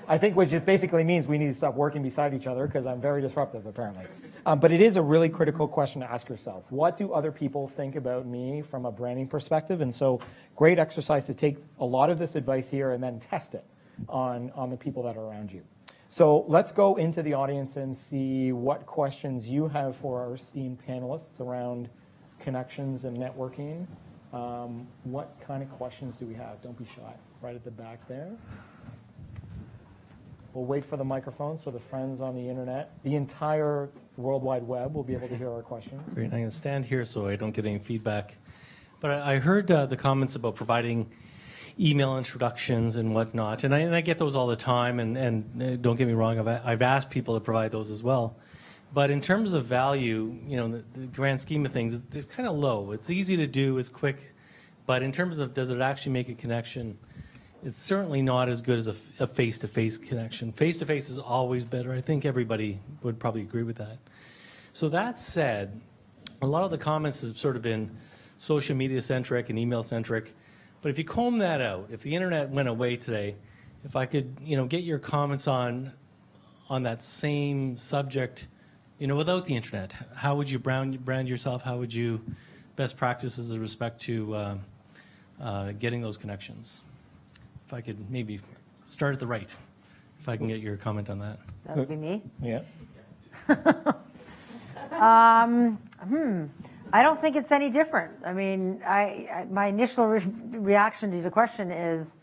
[SPEAKER 2] I think which it basically means we need to stop working beside each other because I'm very disruptive, apparently. But it is a really critical question to ask yourself. What do other people think about me from a branding perspective? And so great exercise to take a lot of this advice here and then test it on the people that are around you. So let's go into the audience and see what questions you have for our esteemed panelists around connections and networking. What kind of questions do we have? Don't be shy. Right at the back there. We'll wait for the microphone so the friends on the internet, the entire World Wide Web, will be able to hear our questions.
[SPEAKER 8] Great. I'm going to stand here so I don't get any feedback. But I heard the comments about providing email introductions and whatnot, and I get those all the time, and don't get me wrong, I've asked people to provide those as well. But in terms of value, the grand scheme of things, it's kind of low. It's easy to do, it's quick, but in terms of does it actually make a connection, it's certainly not as good as a face-to-face connection. Face-to-face is always better. I think everybody would probably agree with that. So that said, a lot of the comments have sort of been social media-centric and email-centric. But if you comb that out, if the internet went away today, if I could, get your comments on that same subject, without the internet, how would you brand yourself? How would you best practices with respect to getting those connections? If I could maybe start at the right, if I can get your comment on that.
[SPEAKER 5] That would be me.
[SPEAKER 2] Yeah.
[SPEAKER 5] I don't think it's any different. I mean, my initial reaction to the question is,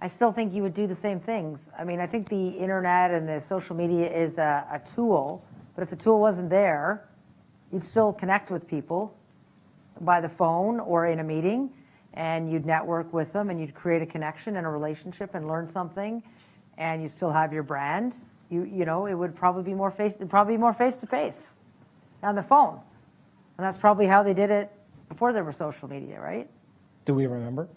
[SPEAKER 5] I still think you would do the same things. I mean, I think the internet and the social media is a tool, but if the tool wasn't there, you'd still connect with people by the phone or in a meeting, and you'd network with them, and you'd create a connection and a relationship and learn something, and you still have your brand. It would probably be more face to face on the phone. And that's probably how they did it before there were social media, right?
[SPEAKER 2] Do we remember?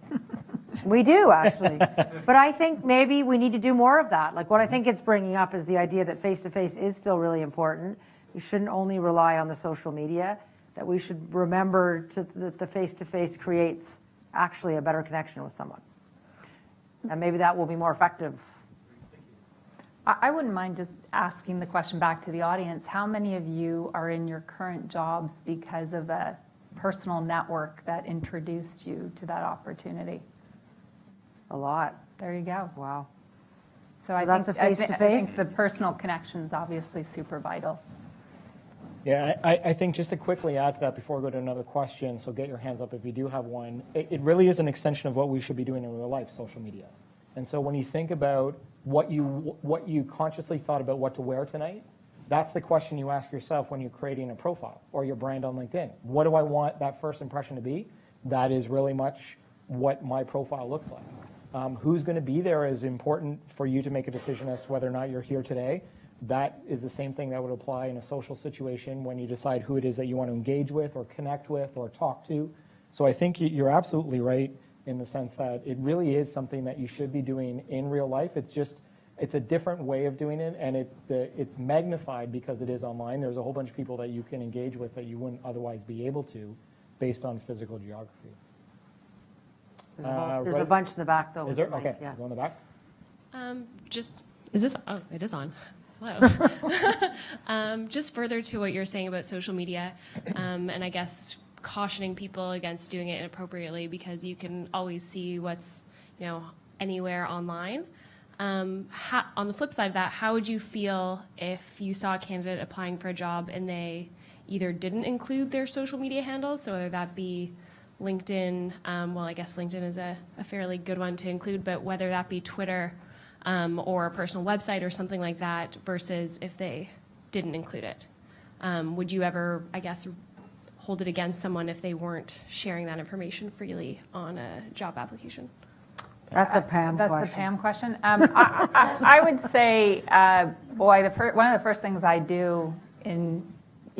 [SPEAKER 5] We do, actually. But I think maybe we need to do more of that. Like what I think it's bringing up is the idea that face-to-face is still really important. We shouldn't only rely on the social media, that we should remember that the face-to-face creates actually a better connection with someone. And maybe that will be more effective.
[SPEAKER 6] I wouldn't mind just asking the question back to the audience. How many of you are in your current jobs because of a personal network that introduced you to that opportunity?
[SPEAKER 5] A lot.
[SPEAKER 6] There you go.
[SPEAKER 5] Wow.
[SPEAKER 6] So I
[SPEAKER 5] that's
[SPEAKER 6] think,
[SPEAKER 5] a face-to-face?
[SPEAKER 6] I think the personal connection is obviously super vital.
[SPEAKER 2] Yeah, I think just to quickly add to that before we go to another question, so get your hands up if you do have one. It really is an extension of what we should be doing in real life, social media. And so when you think about what you consciously thought about what to wear tonight, that's the question you ask yourself when you're creating a profile or your brand on LinkedIn. What do I want that first impression to be? That is really much what my profile looks like. Who's going to be there is important for you to make a decision as to whether or not you're here today. That is the same thing that would apply in a social situation when you decide who it is that you want to engage with or connect with or talk to. So I think you're absolutely right in the sense that it really is something that you should be doing in real life. It's a different way of doing it, and it's magnified because it is online. There's a whole bunch of people that you can engage with that you wouldn't otherwise be able to based on physical geography.
[SPEAKER 5] There's a bunch in the back, though.
[SPEAKER 2] Is there?
[SPEAKER 5] with the mic,
[SPEAKER 2] Okay,
[SPEAKER 5] yeah.
[SPEAKER 2] go in the back.
[SPEAKER 9] Is this, oh, it is on. Hello. Just further to what you're saying about social media, and I guess cautioning people against doing it inappropriately because you can always see what's, anywhere online. On the flip side of that, how would you feel if you saw a candidate applying for a job and they either didn't include their social media handles, so whether that be LinkedIn, well, I guess LinkedIn is a fairly good one to include, but whether that be Twitter or a personal website or something like that, versus if they didn't include it? Would you ever, I guess, hold it against someone if they weren't sharing that information freely on a job application?
[SPEAKER 5] That's a Pam
[SPEAKER 6] That's
[SPEAKER 5] question.
[SPEAKER 6] the Pam question. I would say, one of the first things I do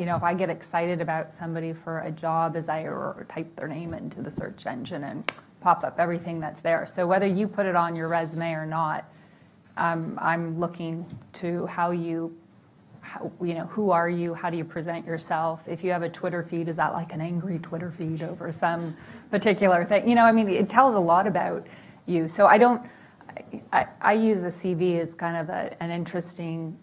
[SPEAKER 6] if I get excited about somebody for a job is I type their name into the search engine and pop up everything that's there. So whether you put it on your resume or not, I'm looking to who are you? How do you present yourself? If you have a Twitter feed, is that like an angry Twitter feed over some particular thing? It tells a lot about you. So I use the CV as kind of an interesting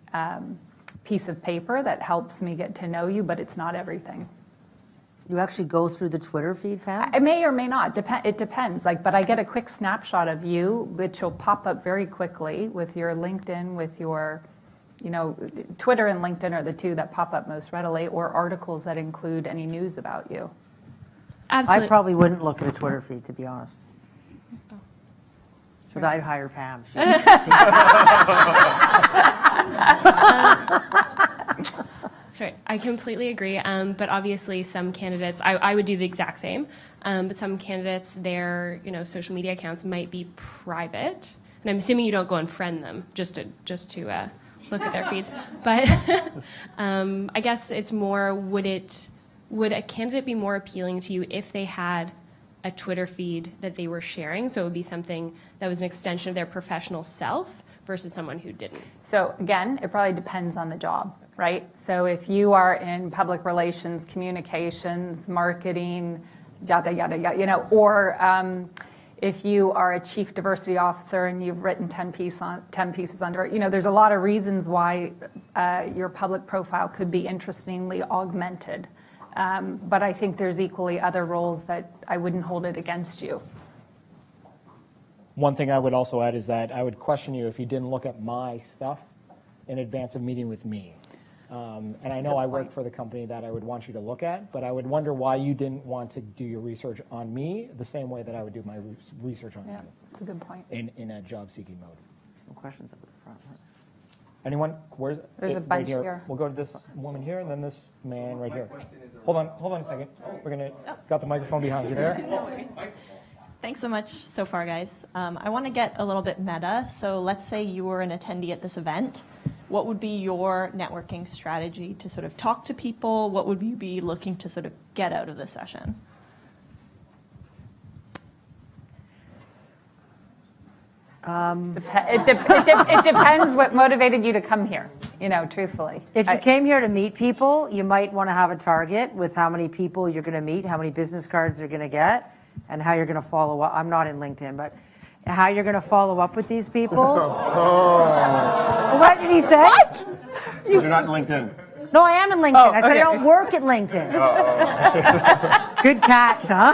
[SPEAKER 6] piece of paper that helps me get to know you, but it's not everything.
[SPEAKER 5] You actually go through the Twitter feed, Pam?
[SPEAKER 6] I may or may not. It depends. But I get a quick snapshot of you, which will pop up very quickly with your LinkedIn, with your, Twitter and LinkedIn are the two that pop up most readily, or articles that include any news about you.
[SPEAKER 9] Absolutely.
[SPEAKER 5] I probably wouldn't look at a Twitter feed, to be honest. But I'd hire Pam.
[SPEAKER 9] Sorry, I completely agree. But obviously, some candidates, I would do the exact same. But some candidates, their social media accounts might be private, and I'm assuming you don't go and friend them just to look at their feeds. But I guess it's more, would a candidate be more appealing to you if they had a Twitter feed that they were sharing? So it would be something that was an extension of their professional self versus someone who didn't.
[SPEAKER 6] So again, it probably depends on the job, right? So if you are in public relations, communications, marketing, yada, yada, yada, or if you are a chief diversity officer and you've written 10 pieces on diversity, there's a lot of reasons why your public profile could be interestingly augmented. But I think there's equally other roles that I wouldn't hold it against you.
[SPEAKER 2] One thing I would also add is that I would question you if you didn't look at my stuff in advance of meeting with me. And I know I work for the company that I would want you to look at, but I would wonder why you didn't want to do your research on me the same way that I would do my research on
[SPEAKER 6] Yeah,
[SPEAKER 2] you
[SPEAKER 6] that's a good point.
[SPEAKER 2] in a job-seeking mode.
[SPEAKER 5] Some questions up at the front.
[SPEAKER 2] Anyone? Where's
[SPEAKER 6] There's a
[SPEAKER 2] right
[SPEAKER 6] bunch
[SPEAKER 2] here.
[SPEAKER 6] here.
[SPEAKER 2] We'll go to this woman here and then this man right here. Hold on a second. We're gonna got the microphone behind you there.
[SPEAKER 10] Thanks so much so far, guys. I want to get a little bit meta. So let's say you were an attendee at this event. What would be your networking strategy to sort of talk to people? What would you be looking to sort of get out of this session?
[SPEAKER 6] It depends what motivated you to come here, truthfully.
[SPEAKER 5] If you came here to meet people, you might want to have a target with how many people you're going to meet, how many business cards you're going to get, and how you're going to follow up. I'm not in LinkedIn, but how you're going to follow up with these people. What did he say? What?
[SPEAKER 7] So you're not in LinkedIn?
[SPEAKER 5] No, I am in LinkedIn. I said I don't work at LinkedIn. Good catch, huh?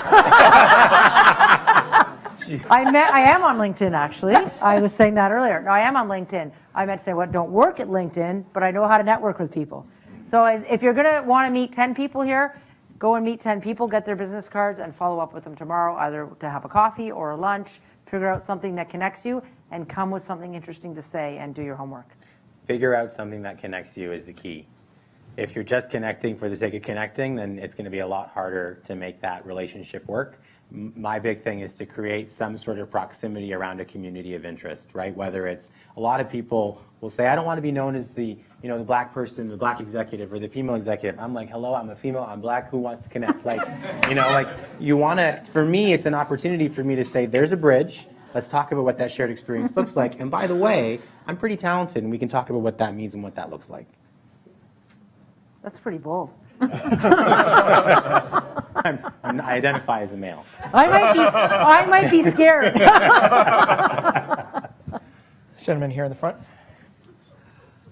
[SPEAKER 5] I am on LinkedIn, actually. I was saying that earlier. No, I am on LinkedIn. I meant to say, don't work at LinkedIn, but I know how to network with people. So if you're going to want to meet 10 people here, go and meet 10 people, get their business cards, and follow up with them tomorrow, either to have a coffee or a lunch, figure out something that connects you, and come with something interesting to say and do your homework.
[SPEAKER 4] Figure out something that connects you is the key. If you're just connecting for the sake of connecting, then it's going to be a lot harder to make that relationship work. My big thing is to create some sort of proximity around a community of interest, right? Whether it's, a lot of people will say, I don't want to be known as the, the black person, the black executive, or the female executive. I'm like, hello, I'm a female, I'm black, who wants to connect? Like, you want to, for me, it's an opportunity for me to say, there's a bridge. Let's talk about what that shared experience looks like. And by the way, I'm pretty talented, and we can talk about what that means and what that looks like.
[SPEAKER 5] That's pretty bold.
[SPEAKER 4] I identify as a male.
[SPEAKER 5] I might be scared.
[SPEAKER 2] This gentleman here in the front.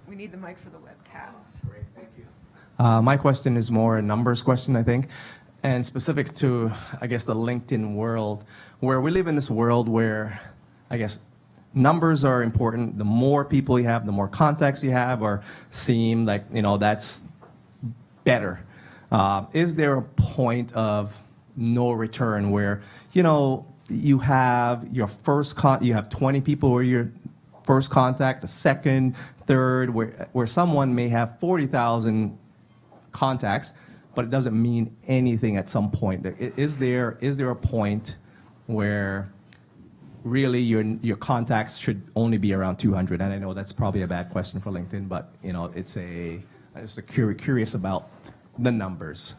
[SPEAKER 3] We need the mic for the webcast.
[SPEAKER 11] Great, thank you. My question is more a numbers question, I think, and specific to, I guess, the LinkedIn world, where we live in this world where, I guess, numbers are important. The more people you have, the more contacts you have, or seem like, that's better. Is there a point of no return where, you have your first you have 20 people who are your first contact, a second, third, where someone may have 40,000 contacts, but it doesn't mean anything at some point. Is there a point where really your contacts should only be around 200? And I know that's probably a bad question for LinkedIn, but it's just curious about the numbers.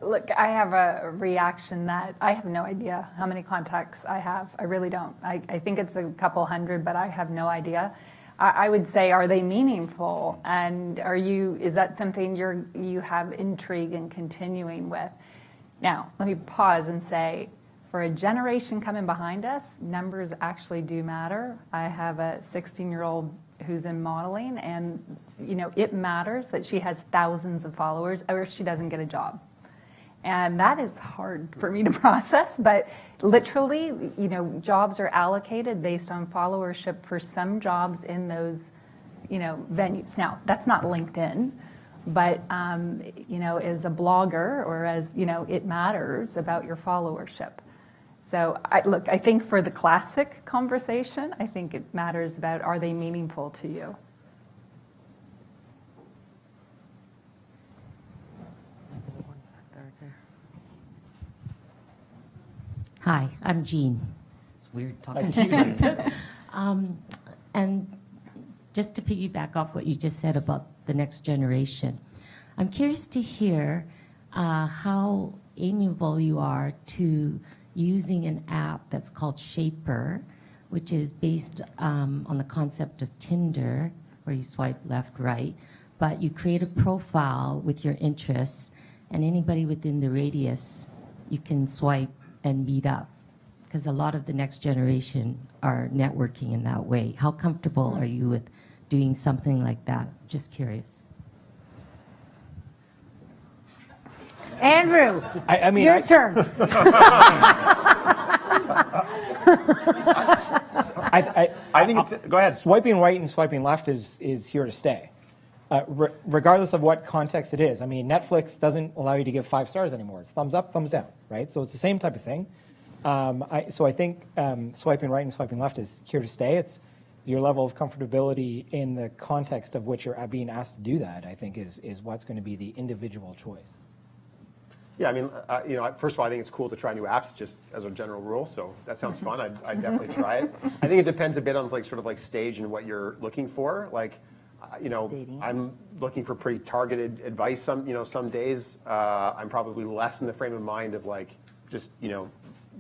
[SPEAKER 6] Look, I have a reaction that I have no idea how many contacts I have. I really don't. I think it's a couple hundred, but I have no idea. I would say, are they meaningful? And is that something you have intrigue in continuing with? Now, let me pause and say, for a generation coming behind us, numbers actually do matter. I have a 16-year-old who's in modeling, and it matters that she has thousands of followers or she doesn't get a job. And that is hard for me to process, but literally, jobs are allocated based on followership for some jobs in those, venues. Now, that's not LinkedIn, but, as a blogger or as, it matters about your followership. So I think for the classic conversation, I think it matters about, are they meaningful to you?
[SPEAKER 12] Hi, I'm Jean. It's weird talking to you like this. And just to piggyback off what you just said about the next generation, I'm curious to hear how amiable you are to using an app that's called Shaper, which is based on the concept of Tinder, where you swipe left, right, but you create a profile with your interests, and anybody within the radius you can swipe and meet up, because a lot of the next generation are networking in that way. How comfortable are you with doing something like that? Just curious.
[SPEAKER 5] Andrew,
[SPEAKER 2] I mean,
[SPEAKER 5] your turn.
[SPEAKER 7] I think it's, go ahead.
[SPEAKER 2] Swiping right and swiping left is here to stay, regardless of what context it is. I mean, Netflix doesn't allow you to give 5 stars anymore. It's thumbs up, thumbs down, right? So it's the same type of thing. So I think swiping right and swiping left is here to stay. It's your level of comfortability in the context of which you're being asked to do that, I think, is what's going to be the individual choice.
[SPEAKER 7] Yeah, I mean, first of all, I think it's cool to try new apps just as a general rule. So that sounds fun. I'd definitely try it. I think it depends a bit on stage and what you're looking for. I'm looking for pretty targeted advice. Some days I'm probably less in the frame of mind of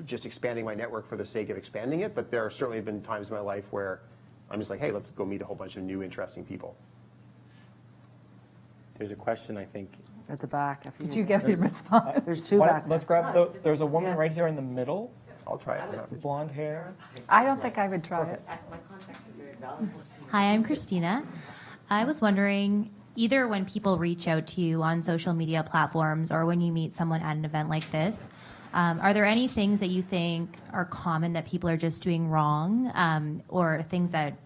[SPEAKER 7] just expanding my network for the sake of expanding it. But there have certainly been times in my life where I'm just like, hey, let's go meet a whole bunch of new, interesting people.
[SPEAKER 4] There's a question, I think.
[SPEAKER 5] At the back.
[SPEAKER 6] Did you get me response?
[SPEAKER 5] There's 2 back.
[SPEAKER 2] Let's grab there's a woman right here in the middle.
[SPEAKER 7] I'll try it.
[SPEAKER 2] Blonde hair.
[SPEAKER 6] I don't think I would try it.
[SPEAKER 13] Hi, I'm Christina. I was wondering, either when people reach out to you on social media platforms or when you meet someone at an event like this, are there any things that you think are common that people are just doing wrong, or things that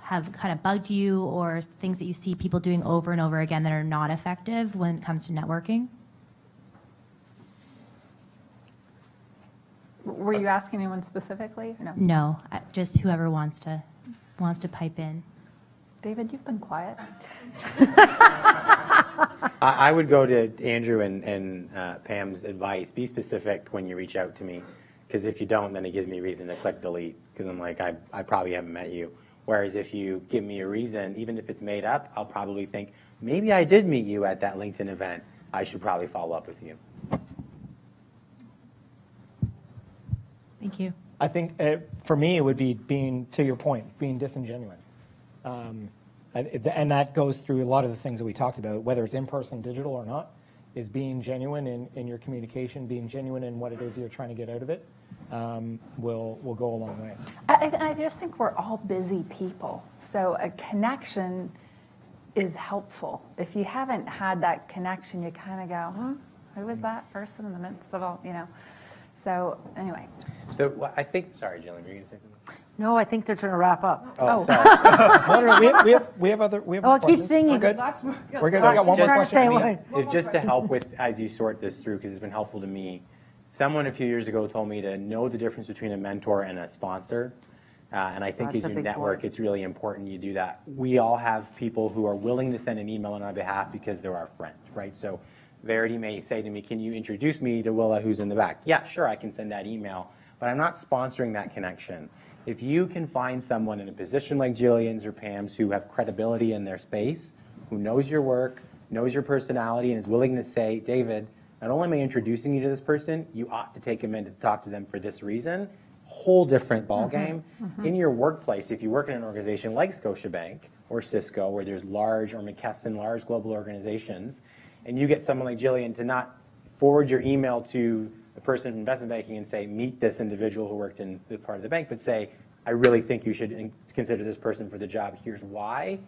[SPEAKER 13] have kind of bugged you, or things that you see people doing over and over again that are not effective when it comes to networking?
[SPEAKER 6] Were you asking anyone specifically? No.
[SPEAKER 13] No, just whoever wants to pipe in.
[SPEAKER 6] David, you've been quiet.
[SPEAKER 4] I would go to Andrew and Pam's advice. Be specific when you reach out to me, because if you don't, then it gives me reason to click delete, because I'm like, I probably haven't met you. Whereas if you give me a reason, even if it's made up, I'll probably think, maybe I did meet you at that LinkedIn event. I should probably follow up with you.
[SPEAKER 13] Thank you.
[SPEAKER 2] I think for me, it would be being, to your point, being disingenuous. And that goes through a lot of the things that we talked about, whether it's in-person, digital or not, is being genuine in your communication, being genuine in what it is you're trying to get out of it, will go a long way.
[SPEAKER 6] I just think we're all busy people. So a connection is helpful. If you haven't had that connection, you kind of go, who was that person in the midst of all, So anyway.
[SPEAKER 4] So I think, sorry, Gillian, were you going to say something?
[SPEAKER 5] No, I think they're trying to wrap up.
[SPEAKER 4] Oh, sorry.
[SPEAKER 2] No, we have other.
[SPEAKER 5] Oh, keep
[SPEAKER 2] questions.
[SPEAKER 5] singing.
[SPEAKER 2] We're good. We're good. I got one more question.
[SPEAKER 4] Just to help with, as you sort this through, because it's been helpful to me, someone a few years ago told me to know the difference between a mentor and a sponsor. And I think as you network, it's really important you do that. We all have people who are willing to send an email on our behalf because they're our friend, right? So Verity may say to me, can you introduce me to Willa who's in the back? Yeah, sure, I can send that email, but I'm not sponsoring that connection. If you can find someone in a position like Gillian's or Pam's who have credibility in their space, who knows your work, knows your personality, and is willing to say, David, not only am I introducing you to this person, you ought to take a minute to talk to them for this reason, whole different ballgame. In your workplace, if you work in an organization like Scotiabank or Cisco, where there's large, or McKesson, large global organizations, and you get someone like Gillian to not forward your email to the person in investment banking and say, meet this individual who worked in the part of the bank, but say, I really think you should consider this person for the job, here's why,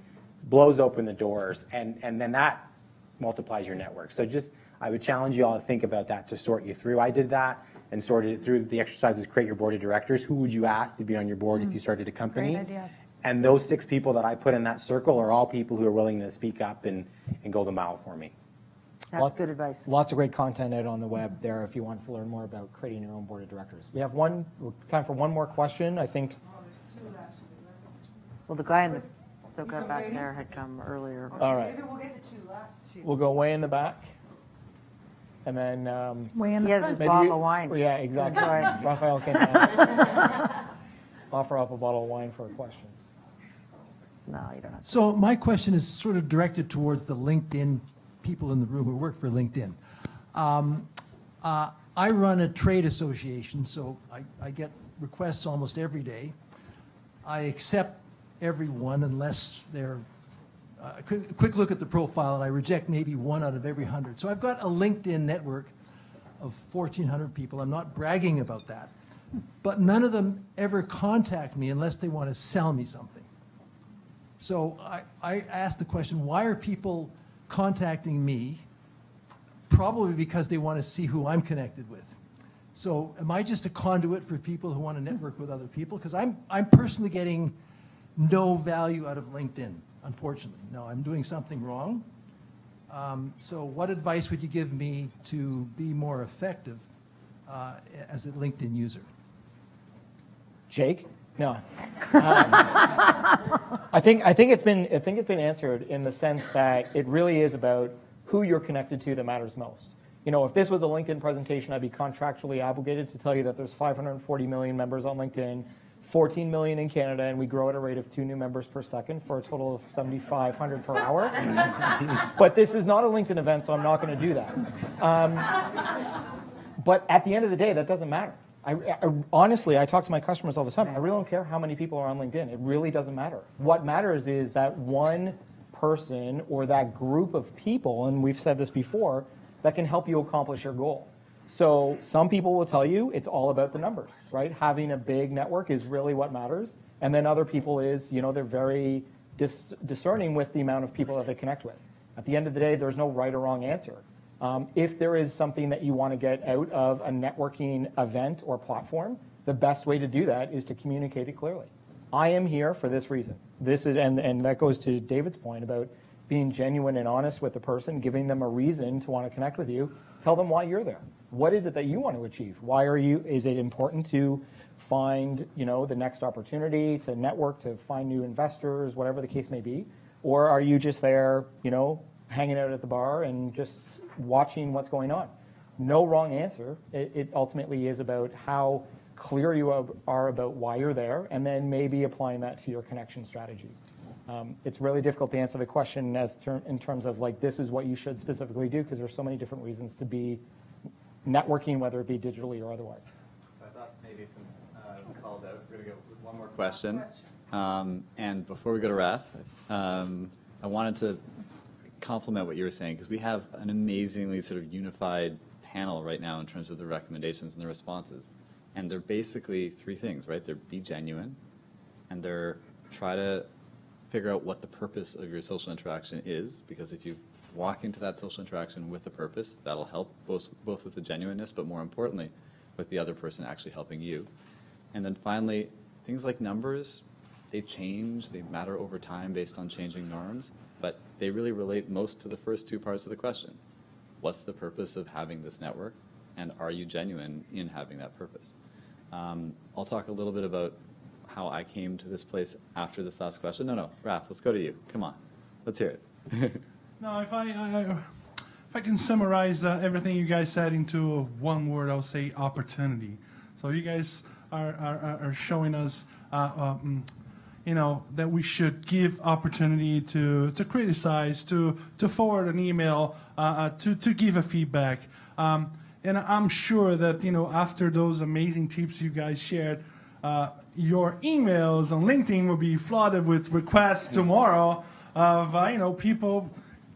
[SPEAKER 4] blows open the doors, and then that multiplies your network. So just, I would challenge you all to think about that to sort you through. I did that and sorted it through. The exercises create your board of directors. Who would you ask to be on your board if you started a company?
[SPEAKER 6] Great idea.
[SPEAKER 4] And those 6 people that I put in that circle are all people who are willing to speak up and go the mile for me.
[SPEAKER 5] That's good advice.
[SPEAKER 2] Lots of great content out on the web there if you want to learn more about creating your own board of directors. We have time for one more question, I think.
[SPEAKER 5] Well, the guy back there had come earlier.
[SPEAKER 2] All right.
[SPEAKER 3] Maybe we'll get the 2 last 2.
[SPEAKER 2] We'll go way in the back. And then
[SPEAKER 6] Way in the
[SPEAKER 5] He has
[SPEAKER 6] front.
[SPEAKER 5] his
[SPEAKER 2] maybe
[SPEAKER 5] bottle of wine.
[SPEAKER 2] Yeah, exactly. Raphael can offer up a bottle of wine for a question.
[SPEAKER 5] No, you don't have to.
[SPEAKER 14] So my question is sort of directed towards the LinkedIn people in the room who work for LinkedIn. I run a trade association, so I get requests almost every day. I accept everyone unless they're a quick look at the profile, and I reject maybe 1 out of every 100. So I've got a LinkedIn network of 1,400 people. I'm not bragging about that. But none of them ever contact me unless they want to sell me something. So I asked the question, why are people contacting me? Probably because they want to see who I'm connected with. So am I just a conduit for people who want to network with other people? Because I'm personally getting no value out of LinkedIn, unfortunately. No, I'm doing something wrong. So what advice would you give me to be more effective as a LinkedIn user?
[SPEAKER 2] Jake? No. I think it's been answered in the sense that it really is about who you're connected to that matters most. If this was a LinkedIn presentation, I'd be contractually obligated to tell you that there's 540 million members on LinkedIn, 14 million in Canada, and we grow at a rate of 2 new members per second for a total of 7,500 per hour. But this is not a LinkedIn event, so I'm not going to do that. But at the end of the day, that doesn't matter. Honestly, I talk to my customers all the time. I really don't care how many people are on LinkedIn. It really doesn't matter. What matters is that one person or that group of people, and we've said this before, that can help you accomplish your goal. So some people will tell you it's all about the numbers, right? Having a big network is really what matters. And then other people is, they're very discerning with the amount of people that they connect with. At the end of the day, there's no right or wrong answer. If there is something that you want to get out of a networking event or platform, the best way to do that is to communicate it clearly. I am here for this reason. This is, and that goes to David's point about being genuine and honest with the person, giving them a reason to want to connect with you. Tell them why you're there. What is it that you want to achieve? Why are you? Is it important to find, the next opportunity, to network, to find new investors, whatever the case may be? Or are you just there, hanging out at the bar and just watching what's going on? No wrong answer. It ultimately is about how clear you are about why you're there, and then maybe applying that to your connection strategy. It's really difficult to answer the question in terms of this is what you should specifically do, because there's so many different reasons to be networking, whether it be digitally or otherwise.
[SPEAKER 1] I thought maybe since it was called out, we're going to go with one more question. And before we go to Raf, I wanted to compliment what you were saying, because we have an amazingly sort of unified panel right now in terms of the recommendations and the responses. And they're basically three things, right? They're be genuine, and they're try to figure out what the purpose of your social interaction is, because if you walk into that social interaction with a purpose, that'll help both with the genuineness, but more importantly, with the other person actually helping you. And then finally, things like numbers, they change, they matter over time based on changing norms, but they really relate most to the first two parts of the question. What's the purpose of having this network, and are you genuine in having that purpose? I'll talk a little bit about how I came to this place after this last question. No, Raf, let's go to you. Come on, let's hear it.
[SPEAKER 15] No, if I can summarize everything you guys said into one word, I'll say opportunity. So you guys are showing us, that we should give opportunity to criticize, to forward an email, to give a feedback. And I'm sure that, after those amazing tips you guys shared, your emails on LinkedIn will be flooded with requests tomorrow of, people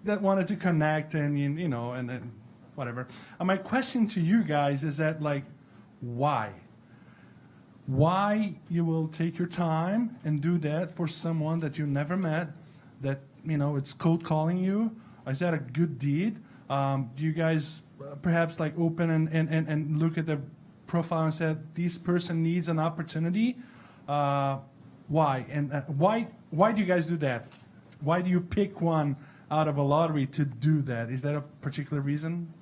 [SPEAKER 15] that wanted to connect and, and whatever. And my question to you guys is that, why? Why you will take your time and do that for someone that you never met, that, it's cold calling you? Is that a good deed? Do you guys perhaps open and look at the profile and said, this person needs an opportunity? Why? And why do you guys do that? Why do you pick one out of a lottery to do that? Is that a particular reason?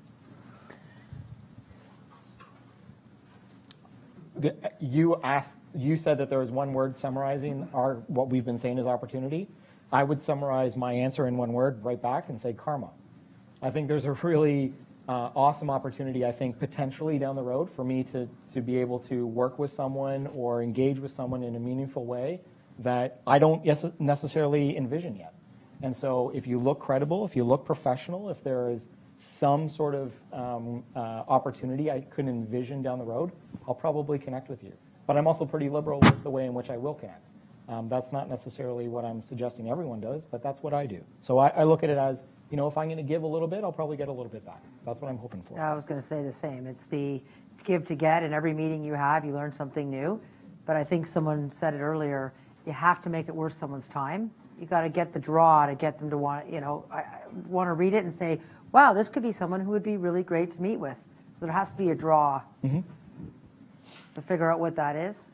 [SPEAKER 2] You said that there was one word summarizing what we've been saying is opportunity. I would summarize my answer in one word right back and say karma. I think there's a really awesome opportunity, I think, potentially down the road for me to be able to work with someone or engage with someone in a meaningful way that I don't necessarily envision yet. And so if you look credible, if you look professional, if there is some sort of opportunity I could envision down the road, I'll probably connect with you. But I'm also pretty liberal with the way in which I will connect. That's not necessarily what I'm suggesting everyone does, but that's what I do. So I look at it as, if I'm going to give a little bit, I'll probably get a little bit back. That's what I'm hoping for.
[SPEAKER 5] I was going to say the same. It's the give to get, and every meeting you have, you learn something new. But I think someone said it earlier, you have to make it worth someone's time. You got to get the draw to get them to want to read it and say, wow, this could be someone who would be really great to meet with. So there has to be a draw to figure out what that is.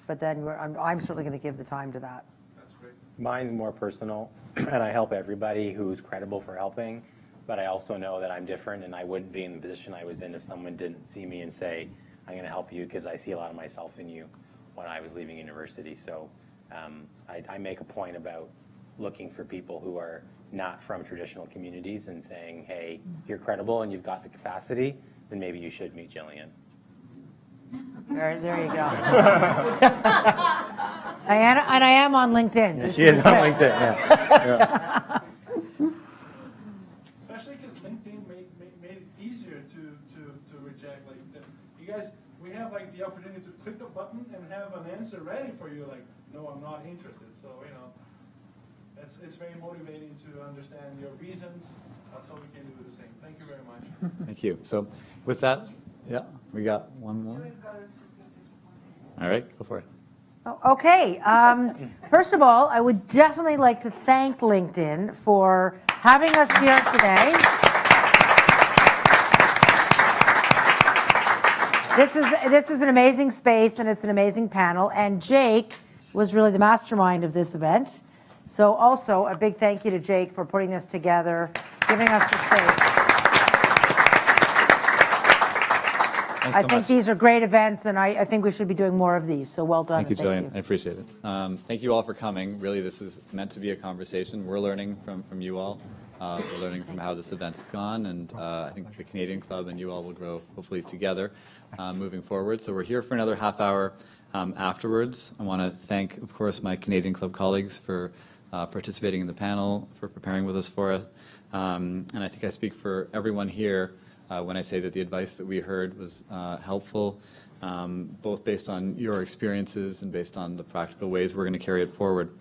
[SPEAKER 5] But then I'm certainly going to give the time to that.
[SPEAKER 15] That's great.
[SPEAKER 4] Mine's more personal, and I help everybody who's credible for helping. But I also know that I'm different, and I wouldn't be in the position I was in if someone didn't see me and say, I'm going to help you because I see a lot of myself in you when I was leaving university. So I make a point about looking for people who are not from traditional communities and saying, hey, you're credible and you've got the capacity, then maybe you should meet Gillian.
[SPEAKER 5] There you go. I am on LinkedIn.
[SPEAKER 4] Yeah, she is on LinkedIn. Yeah.
[SPEAKER 15] Especially because LinkedIn made it easier to reject. You guys, we have the opportunity to click the button and have an answer ready for you. No, I'm not interested. So it's very motivating to understand your reasons, so we can do the same. Thank you very much.
[SPEAKER 1] Thank you. So with that, we got one more. All right, go for it.
[SPEAKER 5] Okay. First of all, I would definitely like to thank LinkedIn for having us here today. This is an amazing space, and it's an amazing panel. And Jake was really the mastermind of this event. So also a big thank you to Jake for putting this together, giving us the space.
[SPEAKER 1] Thanks
[SPEAKER 5] I
[SPEAKER 1] so
[SPEAKER 5] think
[SPEAKER 1] much.
[SPEAKER 5] these are great events, and I think we should be doing more of these. So well done.
[SPEAKER 1] Thank you,
[SPEAKER 5] and
[SPEAKER 1] Gillian. I appreciate it. Thank you all for coming. Really, this was meant to be a conversation. We're learning from you all. We're learning from how this event has gone, and I think the Canadian Club and you all will grow, hopefully, together moving forward. So we're here for another half hour afterwards. I want to thank, of course, my Canadian Club colleagues for participating in the panel, for preparing with us for it. And I think I speak for everyone here when I say that the advice that we heard was helpful, both based on your experiences and based on the practical ways we're going to carry it forward.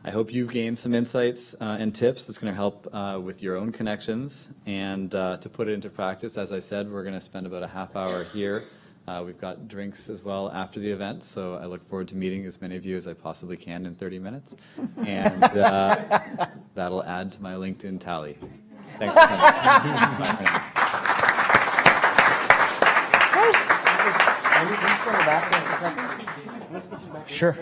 [SPEAKER 1] I hope you've gained some insights and tips that's going to help with your own connections. And to put it into practice, as I said, we're going to spend about a half hour here. We've got drinks as well after the event, so I look forward to meeting as many of you as I possibly can in 30 minutes. And that'll add to my LinkedIn tally. Thanks for coming.
[SPEAKER 2] Sure.